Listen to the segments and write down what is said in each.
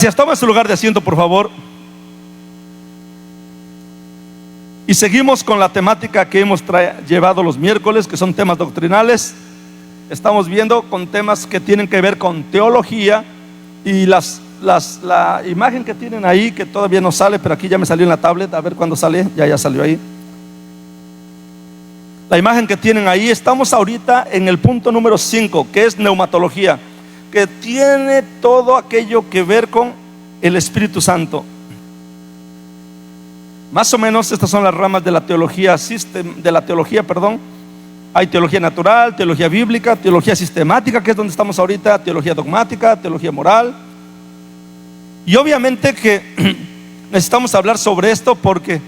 Gracias, toma su lugar de asiento, por favor. Y seguimos con la temática que hemos llevado los miércoles, que son temas doctrinales. Estamos viendo con temas que tienen que ver con teología. Y la imagen que tienen ahí, que todavía no sale, pero aquí ya me salió en la tablet, a ver cuándo sale. Ya salió ahí. La imagen que tienen ahí, estamos ahorita en el punto número 5, que es neumatología, que tiene todo aquello que ver con el Espíritu Santo. Más o menos estas son las ramas de la teología, Hay teología natural, teología bíblica, teología sistemática, que es donde estamos ahorita, teología dogmática, teología moral. Y obviamente que necesitamos hablar sobre esto porque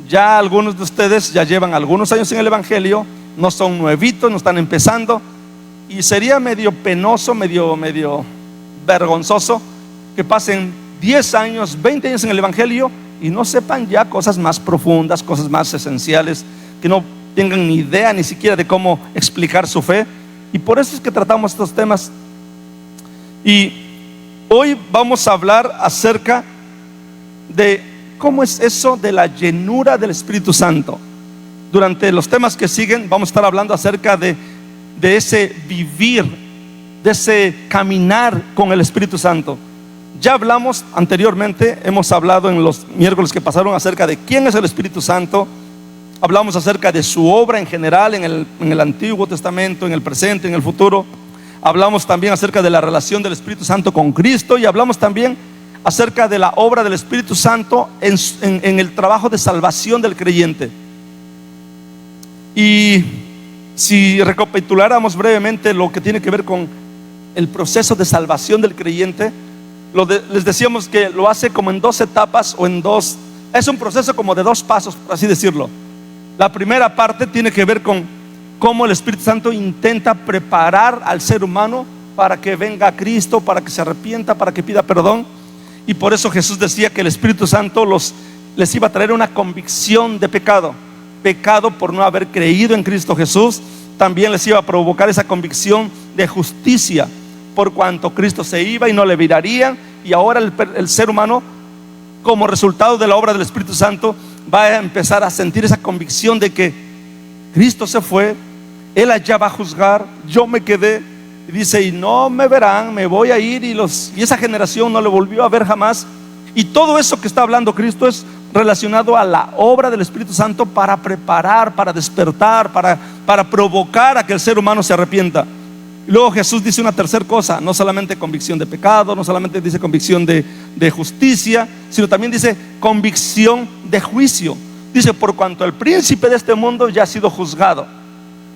ya algunos de ustedes ya llevan algunos años en el Evangelio, no son nuevitos, no están empezando. Y sería medio penoso, medio vergonzoso que pasen 10 años, 20 años en el Evangelio y no sepan ya cosas más profundas, cosas más esenciales, que no tengan ni idea ni siquiera de cómo explicar su fe. Y por eso es que tratamos estos temas. Y hoy vamos a hablar acerca de cómo es eso de la llenura del Espíritu Santo. Durante los temas que siguen vamos a estar hablando acerca de ese vivir, de ese caminar con el Espíritu Santo. Ya hablamos anteriormente, hemos hablado en los miércoles que pasaron acerca de quién es el Espíritu Santo. Hablamos acerca de su obra en general en el Antiguo Testamento, en el presente, en el futuro. Hablamos también acerca de la relación del Espíritu Santo con Cristo. Y hablamos también acerca de la obra del Espíritu Santo en el trabajo de salvación del creyente. Y si recapituláramos brevemente lo que tiene que ver con el proceso de salvación del creyente, les decíamos que lo hace como en 2 etapas es un proceso como de 2 pasos, por así decirlo. La primera parte tiene que ver con cómo el Espíritu Santo intenta preparar al ser humano para que venga a Cristo, para que se arrepienta, para que pida perdón. Y por eso Jesús decía que el Espíritu Santo les iba a traer una convicción de pecado por no haber creído en Cristo Jesús. También les iba a provocar esa convicción de justicia por cuanto Cristo se iba y no le mirarían. Y ahora el ser humano, como resultado de la obra del Espíritu Santo, va a empezar a sentir esa convicción de que Cristo se fue, Él allá va a juzgar, yo me quedé. Y dice, y no me verán, me voy a ir. Y esa generación no le volvió a ver jamás. Y todo eso que está hablando Cristo es relacionado a la obra del Espíritu Santo para preparar, para despertar, para provocar a que el ser humano se arrepienta. Y luego Jesús dice una tercera cosa, no solamente convicción de pecado, no solamente dice convicción de justicia, sino también dice convicción de juicio. Dice, por cuanto el príncipe de este mundo ya ha sido juzgado.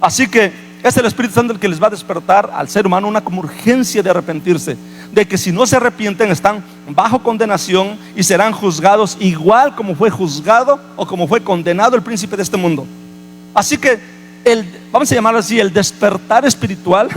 Así que es el Espíritu Santo el que les va a despertar al ser humano una como urgencia de arrepentirse, de que si no se arrepienten están bajo condenación y serán juzgados igual como fue juzgado o como fue condenado el príncipe de este mundo. Así que vamos a llamarlo así, el despertar espiritual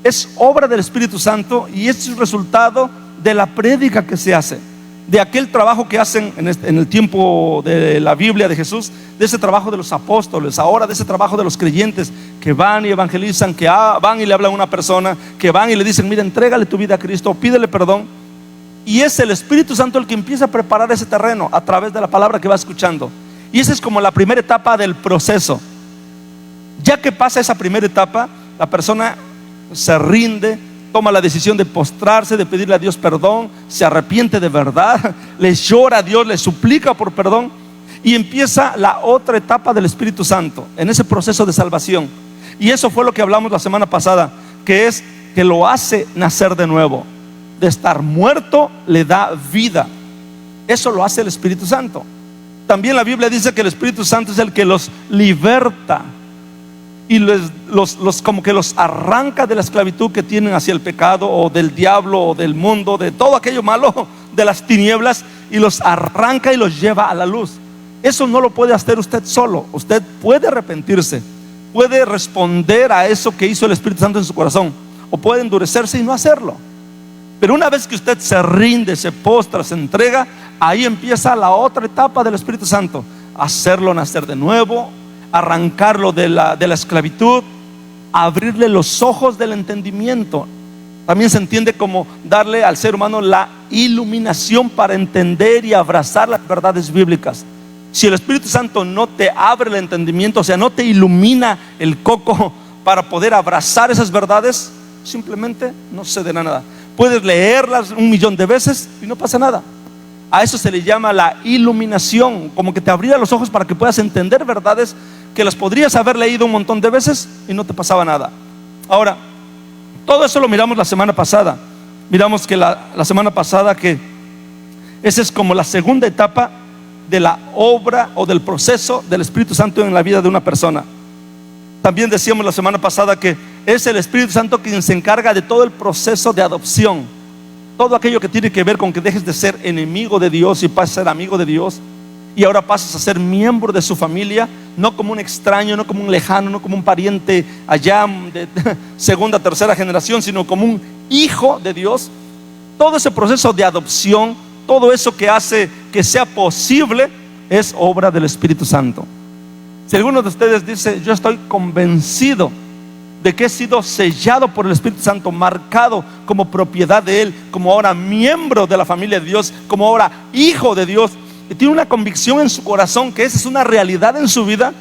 es obra del Espíritu Santo y es el resultado de la prédica que se hace, de aquel trabajo que hacen en el tiempo de la Biblia de Jesús, de ese trabajo de los apóstoles, ahora de ese trabajo de los creyentes que van y evangelizan, que van y le hablan a una persona, que van y le dicen, mira, entrégale tu vida a Cristo, pídele perdón. Y es el Espíritu Santo el que empieza a preparar ese terreno a través de la palabra que va escuchando. Y esa es como la primera etapa del proceso. Ya que pasa esa primera etapa, la persona se rinde, toma la decisión de postrarse, de pedirle a Dios perdón, se arrepiente de verdad, le llora a Dios, le suplica por perdón. Y empieza la otra etapa del Espíritu Santo en ese proceso de salvación. Y eso fue lo que hablamos la semana pasada, que es que lo hace nacer de nuevo. De estar muerto le da vida. Eso lo hace el Espíritu Santo. También la Biblia dice que el Espíritu Santo es el que los liberta y como que los arranca de la esclavitud que tienen hacia el pecado o del diablo o del mundo, de todo aquello malo, de las tinieblas, y los arranca y los lleva a la luz. Eso no lo puede hacer usted solo. Usted puede arrepentirse, puede responder a eso que hizo el Espíritu Santo en su corazón, o puede endurecerse y no hacerlo. Pero una vez que usted se rinde, se postra, se entrega, ahí empieza la otra etapa del Espíritu Santo: hacerlo nacer de nuevo, arrancarlo de la esclavitud, abrirle los ojos del entendimiento. También se entiende como darle al ser humano la iluminación para entender y abrazar las verdades bíblicas. Si el Espíritu Santo no te abre el entendimiento, o sea, no te ilumina el coco para poder abrazar esas verdades, simplemente no sucederá nada. Puedes leerlas 1.000.000 de veces y no pasa nada. A eso se le llama la iluminación, como que te abrirá los ojos para que puedas entender verdades que las podrías haber leído un montón de veces y no te pasaba nada. Ahora, todo eso lo miramos la semana pasada. Miramos que la semana pasada que esa es como la segunda etapa de la obra o del proceso del Espíritu Santo en la vida de una persona. También decíamos la semana pasada que es el Espíritu Santo quien se encarga de todo el proceso de adopción. Todo aquello que tiene que ver con que dejes de ser enemigo de Dios y pases a ser amigo de Dios, y ahora pasas a ser miembro de su familia, no como un extraño, no como un lejano, no como un pariente allá de segunda, tercera generación, sino como un hijo de Dios. Todo ese proceso de adopción, todo eso que hace que sea posible, es obra del Espíritu Santo. Si alguno de ustedes dice: yo estoy convencido de que he sido sellado por el Espíritu Santo, marcado como propiedad de Él, como ahora miembro de la familia de Dios, como ahora hijo de Dios, y tiene una convicción en su corazón que esa es una realidad en su vida,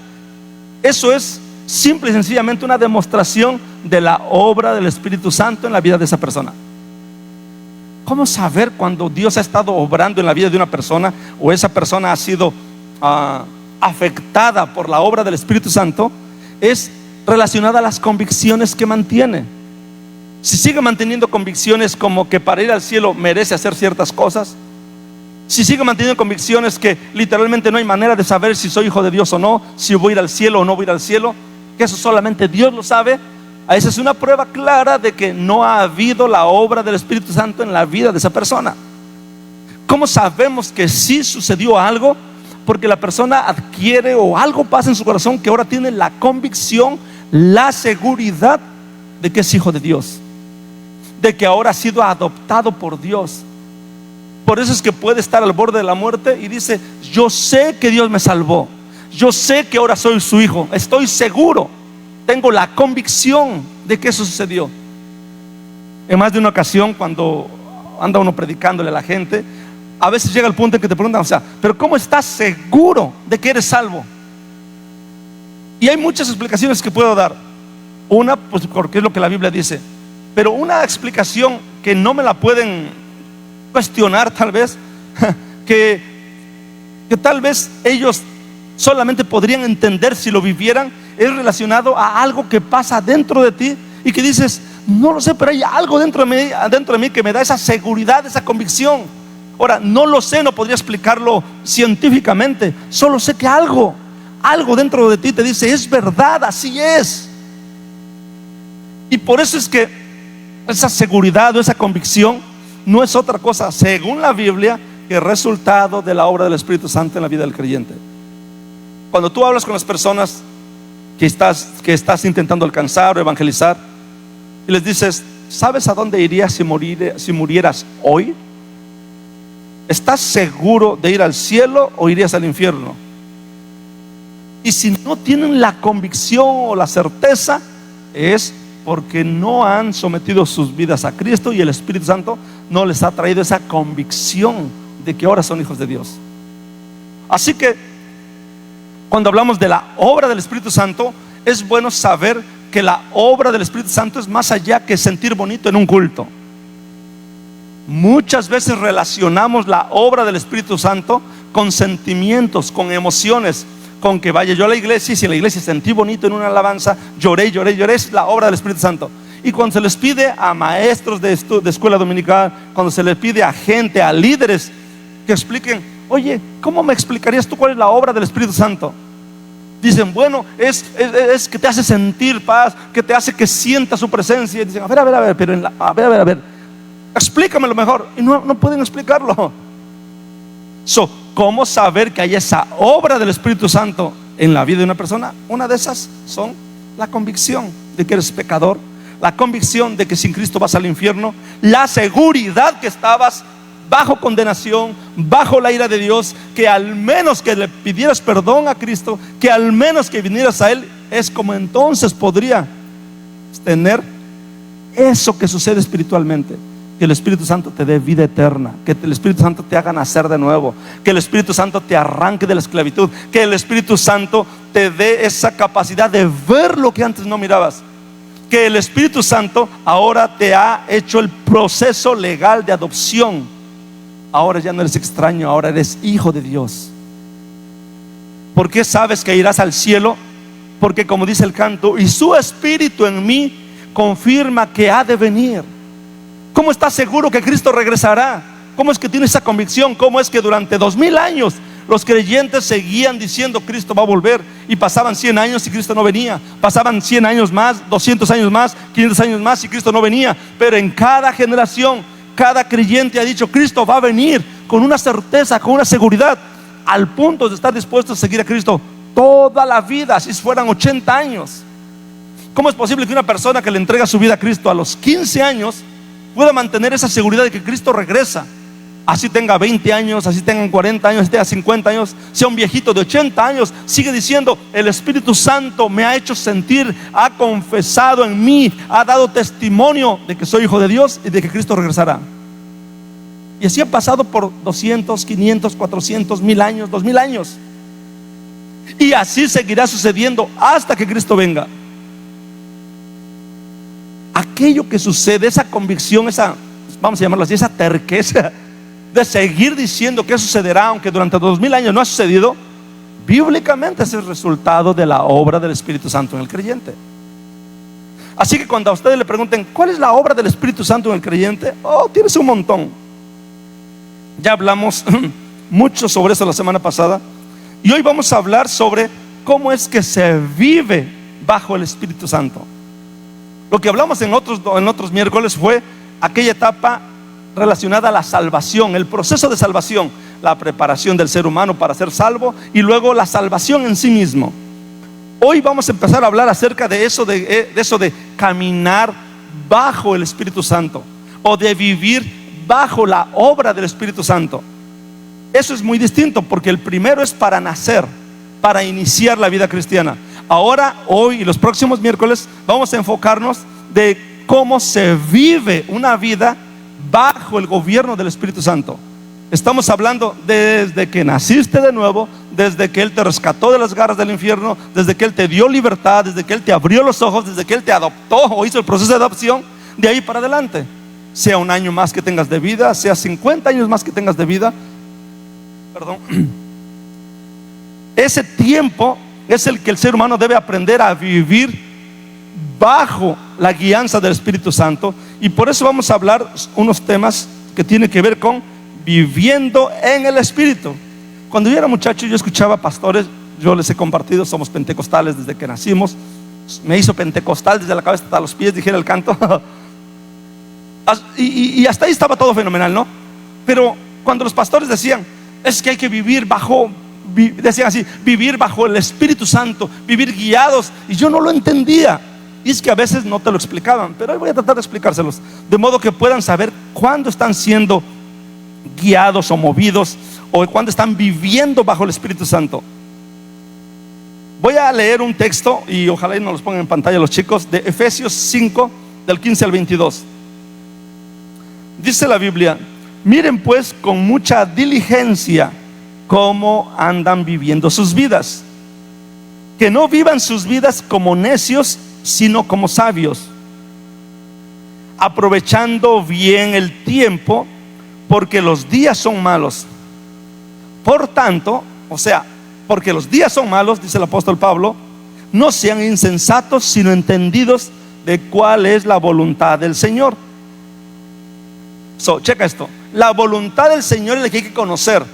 eso es simple y sencillamente una demostración de la obra del Espíritu Santo en la vida de esa persona. ¿Cómo saber cuando Dios ha estado obrando en la vida de una persona o esa persona ha sido afectada por la obra del Espíritu Santo? Es relacionada a las convicciones que mantiene. Si sigue manteniendo convicciones como que para ir al cielo merece hacer ciertas cosas, si sigue manteniendo convicciones que literalmente no hay manera de saber si soy hijo de Dios o no, si voy a ir al cielo o no voy a ir al cielo, que eso solamente Dios lo sabe, esa es una prueba clara de que no ha habido la obra del Espíritu Santo en la vida de esa persona. ¿Cómo sabemos que sí sucedió algo? Porque la persona adquiere o algo pasa en su corazón que ahora tiene la convicción, la seguridad de que es hijo de Dios, de que ahora ha sido adoptado por Dios. Por eso es que puede estar al borde de la muerte y dice: yo sé que Dios me salvó, yo sé que ahora soy su hijo, estoy seguro, tengo la convicción de que eso sucedió. En más de una ocasión, cuando anda uno predicándole a la gente, a veces llega el punto en que te preguntan: o sea, pero ¿cómo estás seguro de que eres salvo? Y hay muchas explicaciones que puedo dar. Una, pues porque es lo que la Biblia dice, pero una explicación que no me la pueden cuestionar tal vez, que tal vez ellos solamente podrían entender si lo vivieran, es relacionado a algo que pasa dentro de ti y que dices: no lo sé, pero hay algo dentro de mí que me da esa seguridad, esa convicción. Ahora, no lo sé, no podría explicarlo científicamente, solo sé que algo dentro de ti te dice: es verdad, así es. Y por eso es que esa seguridad o esa convicción no es otra cosa, según la Biblia, que el resultado de la obra del Espíritu Santo en la vida del creyente. Cuando tú hablas con las personas que estás intentando alcanzar o evangelizar y les dices: ¿sabes a dónde irías si murieras hoy? ¿Estás seguro de ir al cielo o irías al infierno? Y si no tienen la convicción o la certeza, es porque no han sometido sus vidas a Cristo y el Espíritu Santo no les ha traído esa convicción de que ahora son hijos de Dios. Así que cuando hablamos de la obra del Espíritu Santo, es bueno saber que la obra del Espíritu Santo es más allá que sentir bonito en un culto. Muchas veces relacionamos la obra del Espíritu Santo con sentimientos, con emociones, con que vaya yo a la iglesia y si en la iglesia sentí bonito en una alabanza, lloré, es la obra del Espíritu Santo. Y cuando se les pide a maestros de escuela dominical, cuando se les pide a gente, a líderes que expliquen: oye, ¿cómo me explicarías tú cuál es la obra del Espíritu Santo? Dicen: bueno, es que te hace sentir paz, que te hace que sientas su presencia. Y dicen: a ver, pero a ver, explícamelo mejor. Y no pueden explicarlo. ¿Cómo saber que hay esa obra del Espíritu Santo en la vida de una persona? Una de esas son la convicción de que eres pecador, la convicción de que sin Cristo vas al infierno, la seguridad que estabas bajo condenación, bajo la ira de Dios, que al menos que le pidieras perdón a Cristo, que al menos que vinieras a Él, es como entonces podría tener eso que sucede espiritualmente. Que el Espíritu Santo te dé vida eterna, que el Espíritu Santo te haga nacer de nuevo, que el Espíritu Santo te arranque de la esclavitud, que el Espíritu Santo te dé esa capacidad de ver lo que antes no mirabas, que el Espíritu Santo ahora te ha hecho el proceso legal de adopción. Ahora ya no eres extraño, ahora eres hijo de Dios. ¿Por qué sabes que irás al cielo? Porque, como dice el canto, y su Espíritu en mí confirma que ha de venir. ¿Cómo estás seguro que Cristo regresará? ¿Cómo es que tienes esa convicción? ¿Cómo es que durante 2000 años los creyentes seguían diciendo Cristo va a volver? Y pasaban 100 años y Cristo no venía. Pasaban 100 años más, 200 años más, 500 años más y Cristo no venía. Pero en cada generación, cada creyente ha dicho Cristo va a venir, con una certeza, con una seguridad, al punto de estar dispuestos a seguir a Cristo toda la vida, si fueran 80 años. ¿Cómo es posible que una persona que le entrega su vida a Cristo a los 15 años pueda mantener esa seguridad de que Cristo regresa? Así tenga 20 años, así tengan 40 años, así tenga 50 años, sea un viejito de 80 años, sigue diciendo el Espíritu Santo me ha hecho sentir, ha confesado en mí, ha dado testimonio de que soy hijo de Dios y de que Cristo regresará. Y así ha pasado por 200, 500, 400, 1000 años, 2000 años. Y así seguirá sucediendo hasta que Cristo venga. Aquello que sucede, esa convicción, esa, vamos a llamarlo así, esa terqueza de seguir diciendo que sucederá, aunque durante 2000 años no ha sucedido, bíblicamente es el resultado de la obra del Espíritu Santo en el creyente. Así que cuando a ustedes le pregunten ¿cuál es la obra del Espíritu Santo en el creyente? Oh, tienes un montón. Ya hablamos mucho sobre eso la semana pasada, y hoy vamos a hablar sobre cómo es que se vive bajo el Espíritu Santo. Lo que hablamos en otros miércoles fue aquella etapa relacionada a la salvación, el proceso de salvación, la preparación del ser humano para ser salvo y luego la salvación en sí mismo. Hoy vamos a empezar a hablar acerca de eso de caminar bajo el Espíritu Santo, o de vivir bajo la obra del Espíritu Santo. Eso es muy distinto, porque el primero es para nacer, para iniciar la vida cristiana. Ahora, hoy y los próximos miércoles vamos a enfocarnos de cómo se vive una vida bajo el gobierno del Espíritu Santo. Estamos hablando desde que naciste de nuevo, desde que Él te rescató de las garras del infierno, desde que Él te dio libertad, desde que Él te abrió los ojos, desde que Él te adoptó o hizo el proceso de adopción, de ahí para adelante. Sea un año más que tengas de vida, sea 50 años más que tengas de vida, ese tiempo es el que el ser humano debe aprender a vivir bajo la guianza del Espíritu Santo. Y por eso vamos a hablar unos temas que tienen que ver con viviendo en el Espíritu. Cuando yo era muchacho, yo escuchaba pastores, yo les he compartido, somos pentecostales desde que nacimos. Me hizo pentecostal desde la cabeza hasta los pies, dijera el canto. Y hasta ahí estaba todo fenomenal, ¿no? Pero cuando los pastores decían, es que hay que vivir bajo, decían así, vivir bajo el Espíritu Santo, vivir guiados, y yo no lo entendía. Y es que a veces no te lo explicaban, pero hoy voy a tratar de explicárselos, de modo que puedan saber cuándo están siendo guiados o movidos, o cuándo están viviendo bajo el Espíritu Santo. Voy a leer un texto, y ojalá nos los pongan en pantalla los chicos, de Efesios 5, del 15 al 22. Dice la Biblia: miren pues con mucha diligencia cómo andan viviendo sus vidas, que no vivan sus vidas como necios, sino como sabios, aprovechando bien el tiempo, porque los días son malos. Por tanto, porque los días son malos, dice el apóstol Pablo, no sean insensatos, sino entendidos de cuál es la voluntad del Señor. Checa esto, la voluntad del Señor es la que hay que conocer.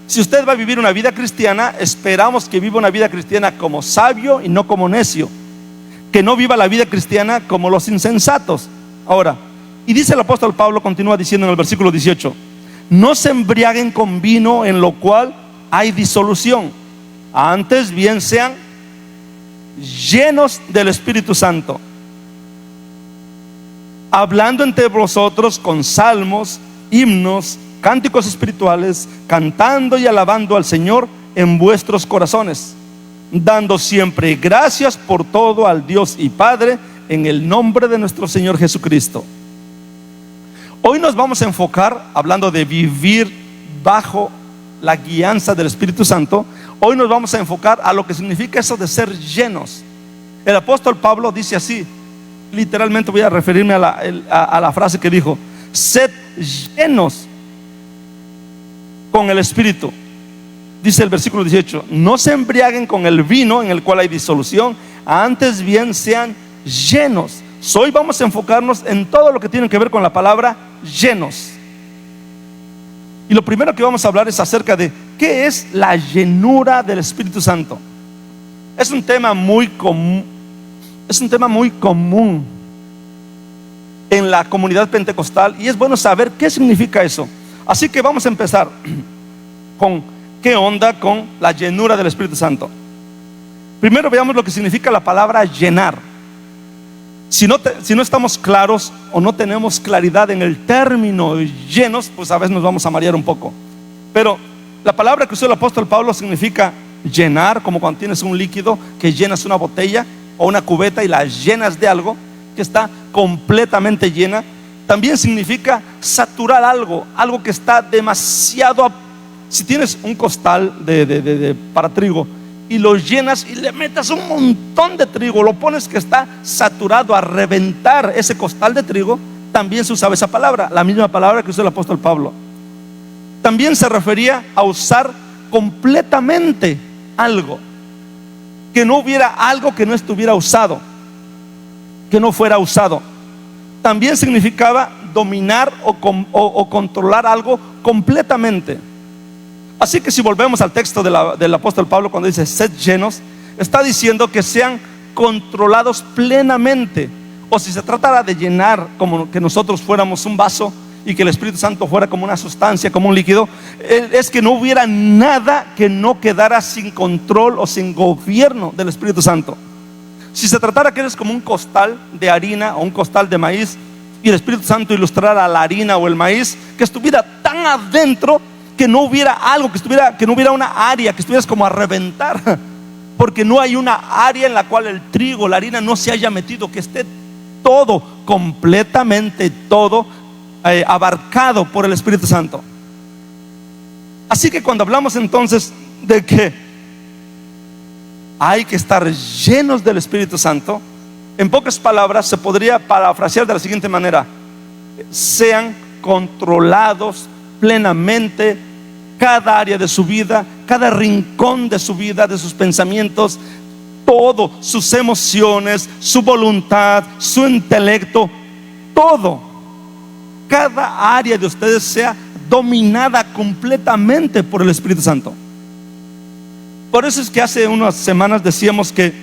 Si usted va a vivir una vida cristiana, esperamos que viva una vida cristiana como sabio y no como necio, que no viva la vida cristiana como los insensatos. Ahora, y dice el apóstol Pablo, continúa diciendo en el versículo 18: no se embriaguen con vino, en lo cual hay disolución, antes bien sean llenos del Espíritu Santo, hablando entre vosotros con salmos, himnos, cánticos espirituales, cantando y alabando al Señor en vuestros corazones, dando siempre gracias por todo al Dios y Padre, en el nombre de nuestro Señor Jesucristo. Hoy nos vamos a enfocar, hablando de vivir bajo la guianza del Espíritu Santo, hoy nos vamos a enfocar a lo que significa eso de ser llenos. El apóstol Pablo dice así, literalmente voy a referirme a la frase que dijo: sed llenos con el Espíritu. Dice el versículo 18: no se embriaguen con el vino en el cual hay disolución, antes bien sean llenos. Hoy vamos a enfocarnos en todo lo que tiene que ver con la palabra llenos. Y lo primero que vamos a hablar es acerca de qué es la llenura del Espíritu Santo. Es un tema muy común. Es un tema muy común en la comunidad pentecostal, y es bueno saber qué significa eso. Así que vamos a empezar con qué onda con la llenura del Espíritu Santo. Primero veamos lo que significa la palabra llenar. Si no estamos claros o no tenemos claridad en el término llenos, pues a veces nos vamos a marear un poco. Pero la palabra que usó el apóstol Pablo significa llenar, como cuando tienes un líquido que llenas una botella o una cubeta y la llenas de algo que está completamente llena. También significa saturar algo que está demasiado. Si tienes un costal para trigo y lo llenas y le metas un montón de trigo, lo pones que está saturado a reventar ese costal de trigo, también se usaba esa palabra, la misma palabra que usó el apóstol Pablo. También se refería a usar completamente algo, que no hubiera algo que no estuviera usado, que no fuera usado. También significaba dominar o controlar algo completamente. Así que si volvemos al texto del apóstol Pablo, cuando dice sed llenos, está diciendo que sean controlados plenamente. O si se tratara de llenar, como que nosotros fuéramos un vaso y que el Espíritu Santo fuera como una sustancia, como un líquido, es que no hubiera nada que no quedara sin control o sin gobierno del Espíritu Santo. Si se tratara que eres como un costal de harina o un costal de maíz, y el Espíritu Santo ilustrara la harina o el maíz, que estuviera tan adentro que no hubiera algo, que no hubiera una área, que estuvieras como a reventar, porque no hay una área en la cual el trigo, la harina no se haya metido, que esté todo, completamente todo abarcado por el Espíritu Santo. Así que cuando hablamos entonces de que hay que estar llenos del Espíritu Santo, en pocas palabras se podría parafrasear de la siguiente manera: sean controlados plenamente cada área de su vida, cada rincón de su vida, de sus pensamientos, todo, sus emociones, su voluntad, su intelecto, todo, cada área de ustedes sea dominada completamente por el Espíritu Santo. Por eso es que hace unas semanas decíamos que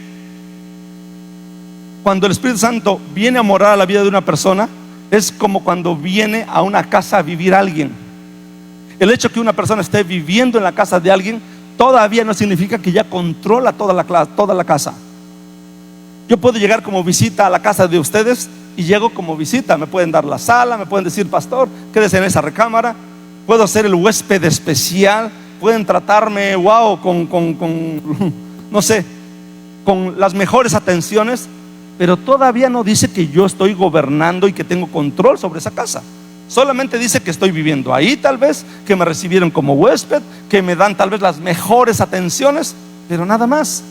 cuando el Espíritu Santo viene a morar a la vida de una persona, es como cuando viene a una casa a vivir alguien. El hecho que una persona esté viviendo en la casa de alguien todavía no significa que ya controla toda la casa. Yo puedo llegar como visita a la casa de ustedes y llego como visita. Me pueden dar la sala, me pueden decir: pastor, quédese en esa recámara. Puedo ser el huésped especial. Pueden tratarme, wow, no sé, con las mejores atenciones, pero todavía no dice que yo estoy gobernando y que tengo control sobre esa casa. Solamente dice que estoy viviendo ahí, tal vez, que me recibieron como huésped, que me dan tal vez las mejores atenciones, pero nada más.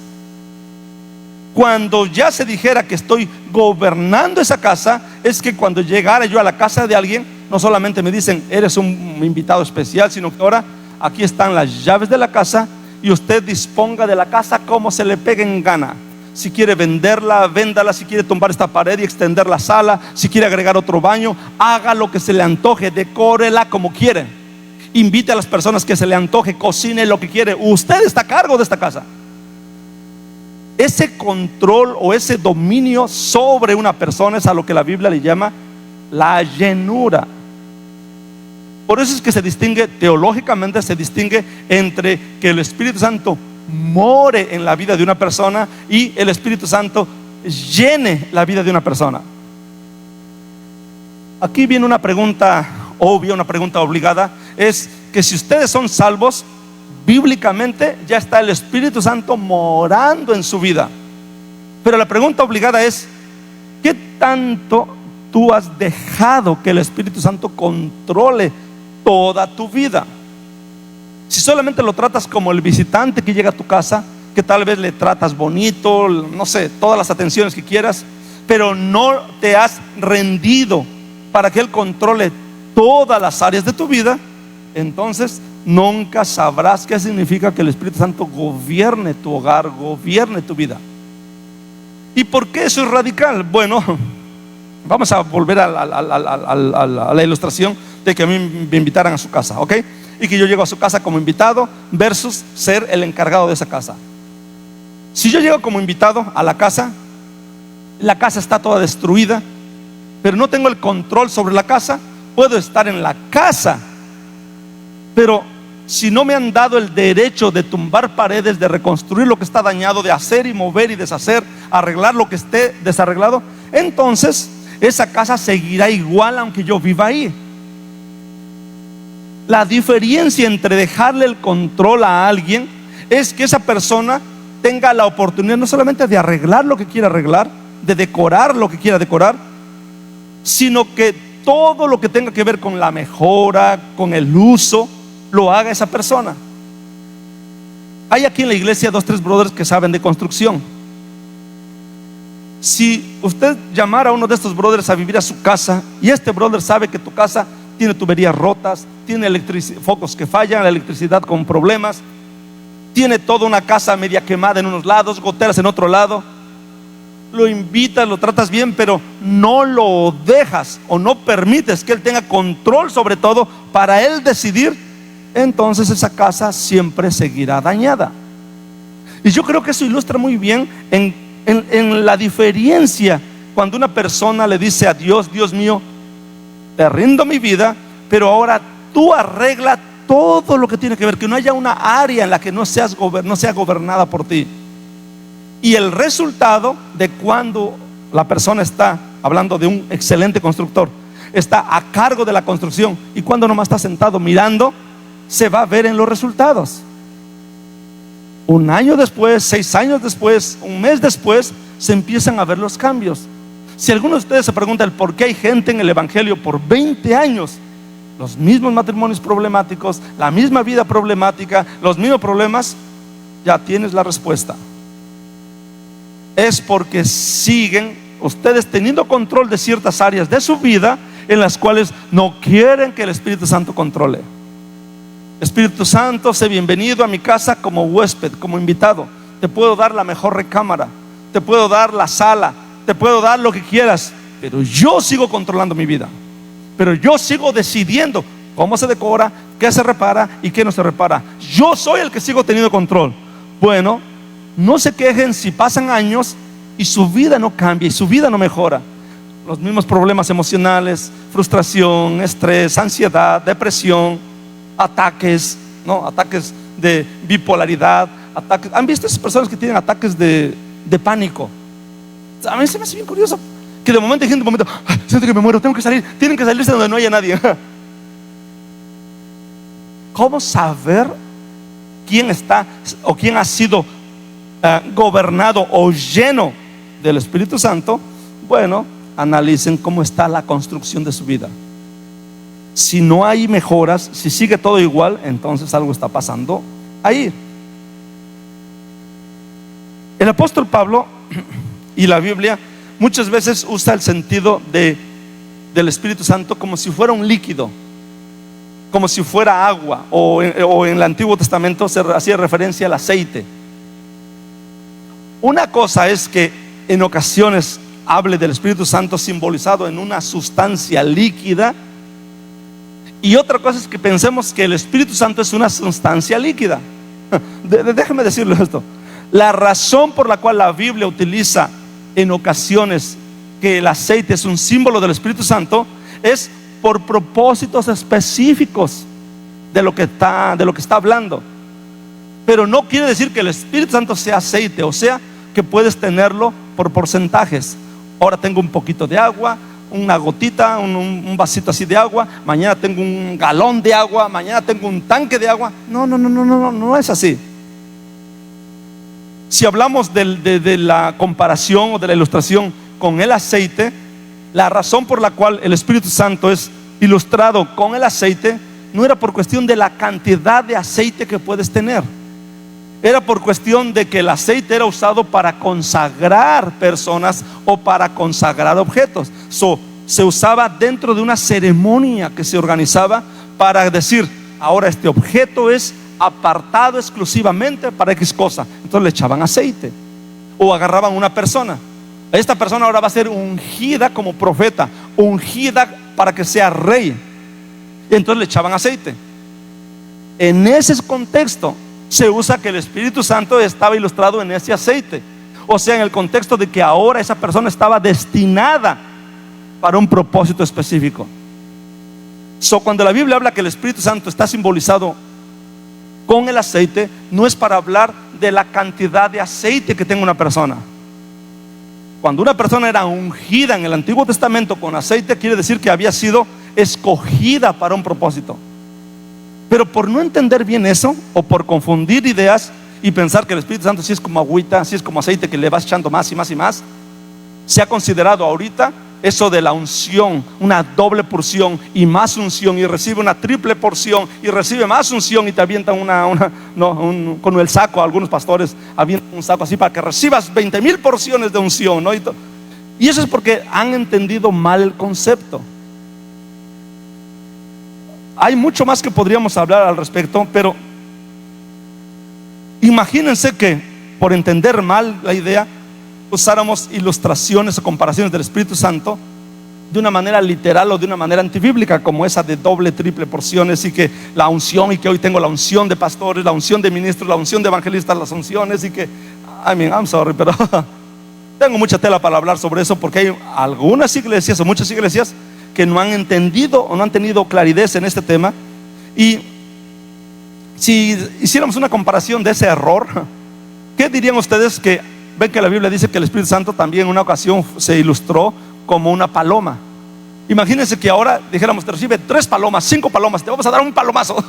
Cuando ya se dijera que estoy gobernando esa casa, es que cuando llegara yo a la casa de alguien, no solamente me dicen: eres un invitado especial, sino que ahora aquí están las llaves de la casa y usted disponga de la casa como se le pegue en gana. Si quiere venderla, véndala. Si quiere tumbar esta pared y extender la sala, si quiere agregar otro baño, haga lo que se le antoje, decórela como quiere, invite a las personas que se le antoje, cocine lo que quiere. Usted está a cargo de esta casa. Ese control o ese dominio sobre una persona es a lo que la Biblia le llama la llenura. Por eso es que se distingue, teológicamente se distingue entre que el Espíritu Santo more en la vida de una persona y el Espíritu Santo llene la vida de una persona. Aquí viene una pregunta obvia, una pregunta obligada. Es que si ustedes son salvos, bíblicamente ya está el Espíritu Santo morando en su vida. Pero la pregunta obligada es: ¿Qué tanto tú has dejado que el Espíritu Santo controle toda tu vida? Si solamente lo tratas como el visitante que llega a tu casa, que tal vez le tratas bonito, no sé, todas las atenciones que quieras, pero no te has rendido para que Él controle todas las áreas de tu vida, entonces nunca sabrás qué significa que el Espíritu Santo gobierne tu hogar, gobierne tu vida. ¿Y por qué eso es radical? Bueno, vamos a volver a la ilustración de que a mí me invitaran a su casa, ¿ok? Y que yo llego a su casa como invitado versus ser el encargado de esa casa. Si yo llego como invitado a la casa está toda destruida, pero no tengo el control sobre la casa. Puedo estar en la casa, pero si no me han dado el derecho de tumbar paredes, de reconstruir lo que está dañado, de hacer y mover y deshacer, arreglar lo que esté desarreglado, entonces esa casa seguirá igual aunque yo viva ahí. La diferencia entre dejarle el control a alguien es que esa persona tenga la oportunidad no solamente de arreglar lo que quiera arreglar, de decorar lo que quiera decorar, sino que todo lo que tenga que ver con la mejora, con el uso, lo haga esa persona. Hay aquí en la iglesia 2-3 brothers que saben de construcción. Si usted llamara a uno de estos brothers a vivir a su casa, y este brother sabe que tu casa tiene tuberías rotas, tiene focos que fallan, la electricidad con problemas, tiene toda una casa media quemada en unos lados, goteras en otro lado, lo invitas, lo tratas bien, pero no lo dejas o no permites que él tenga control sobre todo para él decidir, entonces esa casa siempre seguirá dañada. Y yo creo que eso ilustra muy bien en la diferencia cuando una persona le dice a Dios: Dios mío, te rindo mi vida, pero ahora tú arregla todo lo que tiene que ver, que no haya una área en la que no sea gobernada por ti. Y el resultado de cuando la persona está hablando de un excelente constructor, está a cargo de la construcción, y cuando nomás está sentado mirando, se va a ver en los resultados. Un año después, 6 años después, un mes después, se empiezan a ver los cambios. Si alguno de ustedes se pregunta el por qué hay gente en el evangelio por 20 años, los mismos matrimonios problemáticos, la misma vida problemática, los mismos problemas, ya tienes la respuesta. Es porque siguen ustedes teniendo control de ciertas áreas de su vida en las cuales no quieren que el Espíritu Santo controle. Espíritu Santo, sé bienvenido a mi casa como huésped, como invitado. Te puedo dar la mejor recámara, te puedo dar la sala, te puedo dar lo que quieras, pero yo sigo controlando mi vida. Pero yo sigo decidiendo cómo se decora, qué se repara y qué no se repara. Yo soy el que sigo teniendo control. Bueno, no se quejen si pasan años y su vida no cambia y su vida no mejora. Los mismos problemas emocionales, frustración, estrés, ansiedad, depresión, ataques, ¿no? Ataques de bipolaridad, ataques. ¿Han visto esas personas que tienen ataques de pánico? A mí se me hace bien curioso que de momento hay gente, siento que me muero, tengo que salir, tienen que salirse donde no haya nadie. ¿Cómo saber quién está o quién ha sido gobernado o lleno del Espíritu Santo? Bueno, analicen cómo está la construcción de su vida. Si no hay mejoras, si sigue todo igual, entonces algo está pasando ahí. El apóstol Pablo y la Biblia muchas veces usa el sentido del Espíritu Santo como si fuera un líquido, como si fuera agua, o en el Antiguo Testamento se hacía referencia al aceite. Una cosa es que en ocasiones hable del Espíritu Santo simbolizado en una sustancia líquida, y otra cosa es que pensemos que el Espíritu Santo es una sustancia líquida. Déjeme decirle esto: la razón por la cual la Biblia utiliza en ocasiones que el aceite es un símbolo del Espíritu Santo es por propósitos específicos de lo que está hablando. Pero no quiere decir que el Espíritu Santo sea aceite, o sea que puedes tenerlo por porcentajes. Ahora tengo un poquito de agua, una gotita, un vasito así de agua, mañana tengo un galón de agua, mañana tengo un tanque de agua. No es así. Si hablamos de la comparación o de la ilustración con el aceite, la razón por la cual el Espíritu Santo es ilustrado con el aceite no era por cuestión de la cantidad de aceite que puedes tener. Era por cuestión de que el aceite era usado para consagrar personas o para consagrar objetos. Se usaba dentro de una ceremonia que se organizaba para decir: ahora este objeto es apartado exclusivamente para X cosa. Entonces le echaban aceite. O agarraban una persona. Esta persona ahora va a ser ungida como profeta, ungida para que sea rey. Y entonces le echaban aceite. En ese contexto se usa que el Espíritu Santo estaba ilustrado en ese aceite. O sea, en el contexto de que ahora esa persona estaba destinada para un propósito específico. Cuando la Biblia habla que el Espíritu Santo está simbolizado con el aceite, no es para hablar de la cantidad de aceite que tenga una persona. Cuando una persona era ungida en el Antiguo Testamento con aceite, quiere decir que había sido escogida para un propósito. Pero por no entender bien eso, o por confundir ideas y pensar que el Espíritu Santo sí es como agüita, sí es como aceite que le vas echando más y más y más, se ha considerado ahorita eso de la unción, una doble porción y más unción, y recibe una triple porción y recibe más unción, y te avientan con el saco. Algunos pastores avientan un saco así para que recibas 20,000 porciones de unción, ¿no? Y eso es porque han entendido mal el concepto. Hay mucho más que podríamos hablar al respecto, pero imagínense que por entender mal la idea usáramos ilustraciones o comparaciones del Espíritu Santo de una manera literal o de una manera antibíblica, como esa de doble, triple porciones, y que la unción, y que hoy tengo la unción de pastores, la unción de ministros, la unción de evangelistas, las unciones, y que, I'm sorry, pero tengo mucha tela para hablar sobre eso, porque hay algunas iglesias o muchas iglesias que no han entendido o no han tenido claridad en este tema. Y si hiciéramos una comparación de ese error, ¿qué dirían ustedes? Que ven que la Biblia dice que el Espíritu Santo también en una ocasión se ilustró como una paloma. Imagínense que ahora dijéramos: te recibe 3 palomas, 5 palomas, te vamos a dar un palomazo.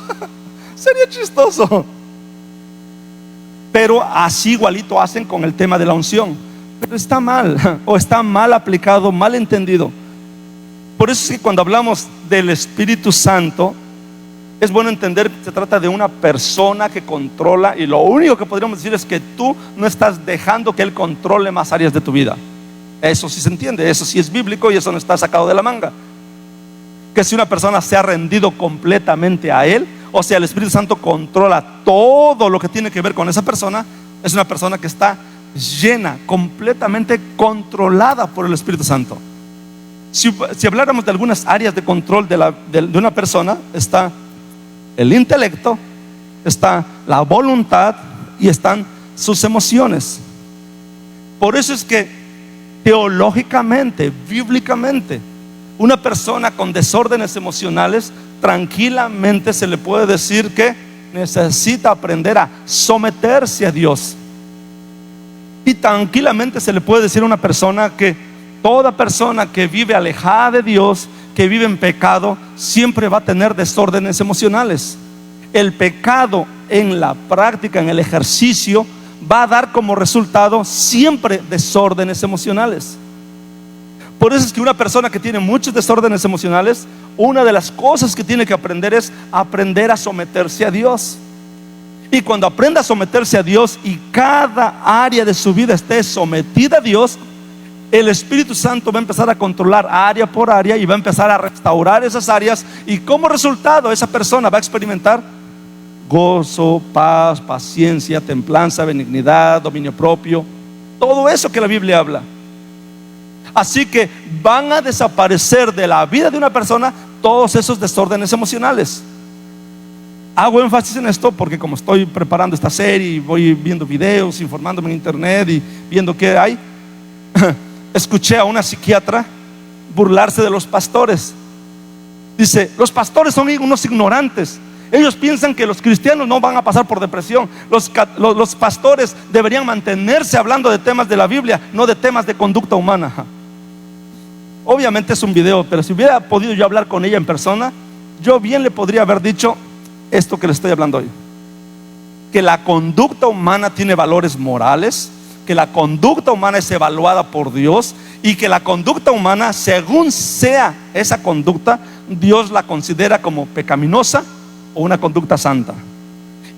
Sería chistoso. Pero así igualito hacen con el tema de la unción. Pero está mal, o está mal aplicado, mal entendido. Por eso es que cuando hablamos del Espíritu Santo, es bueno entender que se trata de una persona que controla, y lo único que podríamos decir es que tú no estás dejando que Él controle más áreas de tu vida. Eso sí se entiende, eso sí es bíblico, y eso no está sacado de la manga. Que si una persona se ha rendido completamente a Él, o sea, el Espíritu Santo controla todo lo que tiene que ver con esa persona, es una persona que está llena, completamente controlada por el Espíritu Santo. Si habláramos de algunas áreas de control de una persona, está el intelecto, está la voluntad y están sus emociones. Por eso es que teológicamente, bíblicamente, una persona con desórdenes emocionales tranquilamente se le puede decir que necesita aprender a someterse a Dios. Y tranquilamente se le puede decir a una persona que toda persona que vive alejada de Dios, que vive en pecado, siempre va a tener desórdenes emocionales. El pecado en la práctica, en el ejercicio, va a dar como resultado siempre desórdenes emocionales. Por eso es que una persona que tiene muchos desórdenes emocionales, una de las cosas que tiene que aprender es aprender a someterse a Dios. Y cuando aprenda a someterse a Dios y cada área de su vida esté sometida a Dios, el Espíritu Santo va a empezar a controlar área por área y va a empezar a restaurar esas áreas, y como resultado esa persona va a experimentar gozo, paz, paciencia, templanza, benignidad, dominio propio, todo eso que la Biblia habla. Así que van a desaparecer de la vida de una persona todos esos desórdenes emocionales. Hago énfasis en esto porque como estoy preparando esta serie y voy viendo videos, informándome en internet y viendo qué hay, escuché a una psiquiatra burlarse de los pastores. Dice: los pastores son unos ignorantes. Ellos piensan que los cristianos no van a pasar por depresión. Los pastores deberían mantenerse hablando de temas de la Biblia, no de temas de conducta humana. Obviamente es un video, pero si hubiera podido yo hablar con ella en persona, yo bien le podría haber dicho esto que le estoy hablando hoy: que la conducta humana tiene valores morales, que la conducta humana es evaluada por Dios, y que la conducta humana, según sea esa conducta, Dios la considera como pecaminosa o una conducta santa.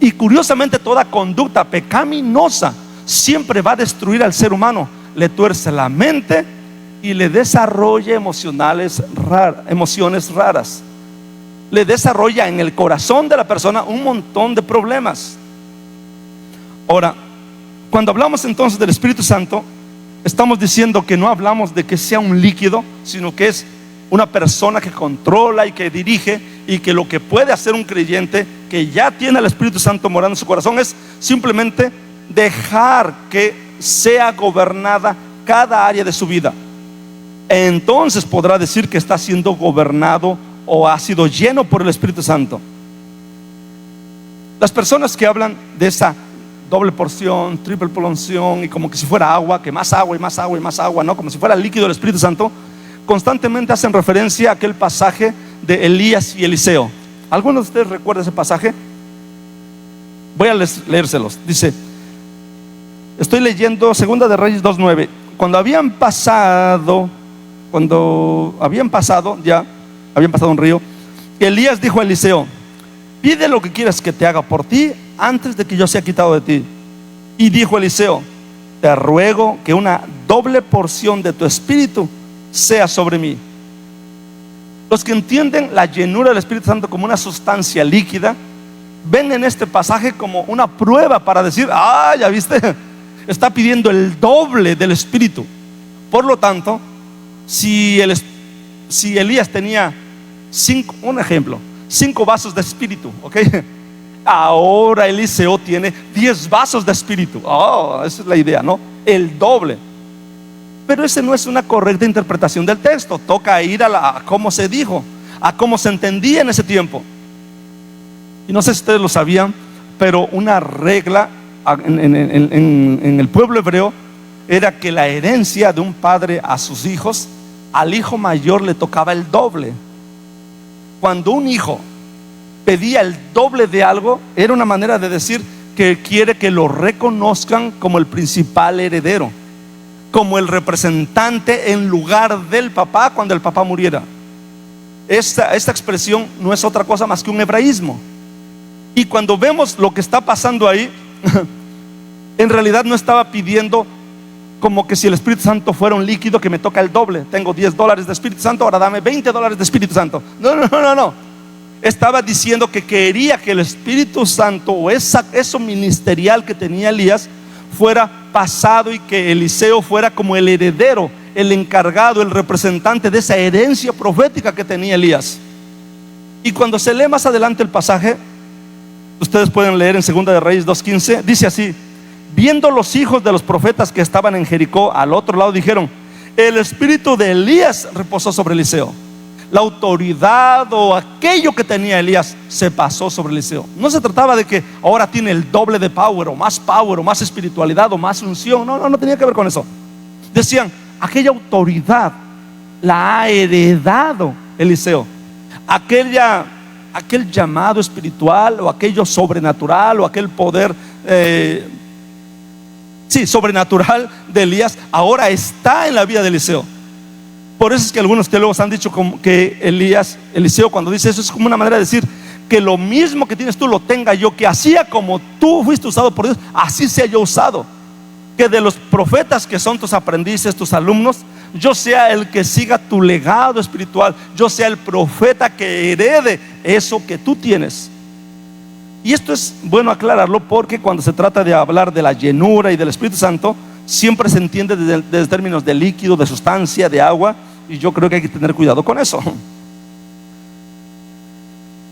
Y curiosamente, toda conducta pecaminosa siempre va a destruir al ser humano, le tuerce la mente y le desarrolla emociones raras, le desarrolla en el corazón de la persona un montón de problemas. Ahora, cuando hablamos entonces del Espíritu Santo, estamos diciendo que no hablamos de que sea un líquido, sino que es una persona que controla y que dirige, y que lo que puede hacer un creyente que ya tiene al Espíritu Santo morando en su corazón es simplemente dejar que sea gobernada cada área de su vida. Entonces podrá decir que está siendo gobernado o ha sido lleno por el Espíritu Santo. Las personas que hablan de esa doble porción, triple porción, y como que si fuera agua, que más agua y más agua y más agua, ¿no? Como si fuera líquido del Espíritu Santo, constantemente hacen referencia a aquel pasaje de Elías y Eliseo. ¿Alguno de ustedes recuerda ese pasaje? Voy a leérselos. Dice, estoy leyendo 2 de Reyes 2:9. Cuando habían pasado un río, Elías dijo a Eliseo: pide lo que quieras que te haga por ti antes de que yo sea quitado de ti. Y dijo Eliseo: te ruego que una doble porción de tu espíritu sea sobre mí. Los que entienden la llenura del Espíritu Santo como una sustancia líquida, ven en este pasaje como una prueba para decir: ya viste, está pidiendo el doble del Espíritu. Por lo tanto, si Elías tenía 5 vasos de espíritu, ¿ok? Ahora Eliseo tiene 10 vasos de espíritu. Esa es la idea, ¿no? El doble. Pero esa no es una correcta interpretación del texto. Toca ir a cómo se dijo, a cómo se entendía en ese tiempo. Y no sé si ustedes lo sabían, pero una regla en el pueblo hebreo era que la herencia de un padre a sus hijos, al hijo mayor le tocaba el doble. Cuando un hijo pedía el doble de algo, era una manera de decir que quiere que lo reconozcan como el principal heredero, como el representante en lugar del papá cuando el papá muriera. Esta expresión no es otra cosa más que un hebraísmo. Y cuando vemos lo que está pasando ahí, en realidad no estaba pidiendo como que si el Espíritu Santo fuera un líquido que me toca el doble. Tengo $10 de Espíritu Santo, ahora dame $20 de Espíritu Santo. No. Estaba diciendo que quería que el Espíritu Santo, o eso ministerial que tenía Elías, fuera pasado, y que Eliseo fuera como el heredero, el encargado, el representante de esa herencia profética que tenía Elías. Y cuando se lee más adelante el pasaje, ustedes pueden leer en 2 de Reyes 2:15, dice así: viendo los hijos de los profetas que estaban en Jericó al otro lado, dijeron: el espíritu de Elías reposó sobre Eliseo. La autoridad o aquello que tenía Elías se pasó sobre Eliseo. No se trataba de que ahora tiene el doble de power o más espiritualidad o más unción. No tenía que ver con eso. Decían: aquella autoridad la ha heredado Eliseo. Aquel llamado espiritual o aquello sobrenatural o aquel poder sobrenatural de Elías ahora está en la vida de Eliseo. Por eso es que algunos teólogos han dicho que Eliseo, cuando dice eso, es como una manera de decir que lo mismo que tienes tú lo tenga yo, que así como tú fuiste usado por Dios, así sea yo usado. Que de los profetas que son tus aprendices, tus alumnos, yo sea el que siga tu legado espiritual, yo sea el profeta que herede eso que tú tienes. Y esto es bueno aclararlo, porque cuando se trata de hablar de la llenura y del Espíritu Santo, siempre se entiende desde términos de líquido, de sustancia, de agua, y yo creo que hay que tener cuidado con eso.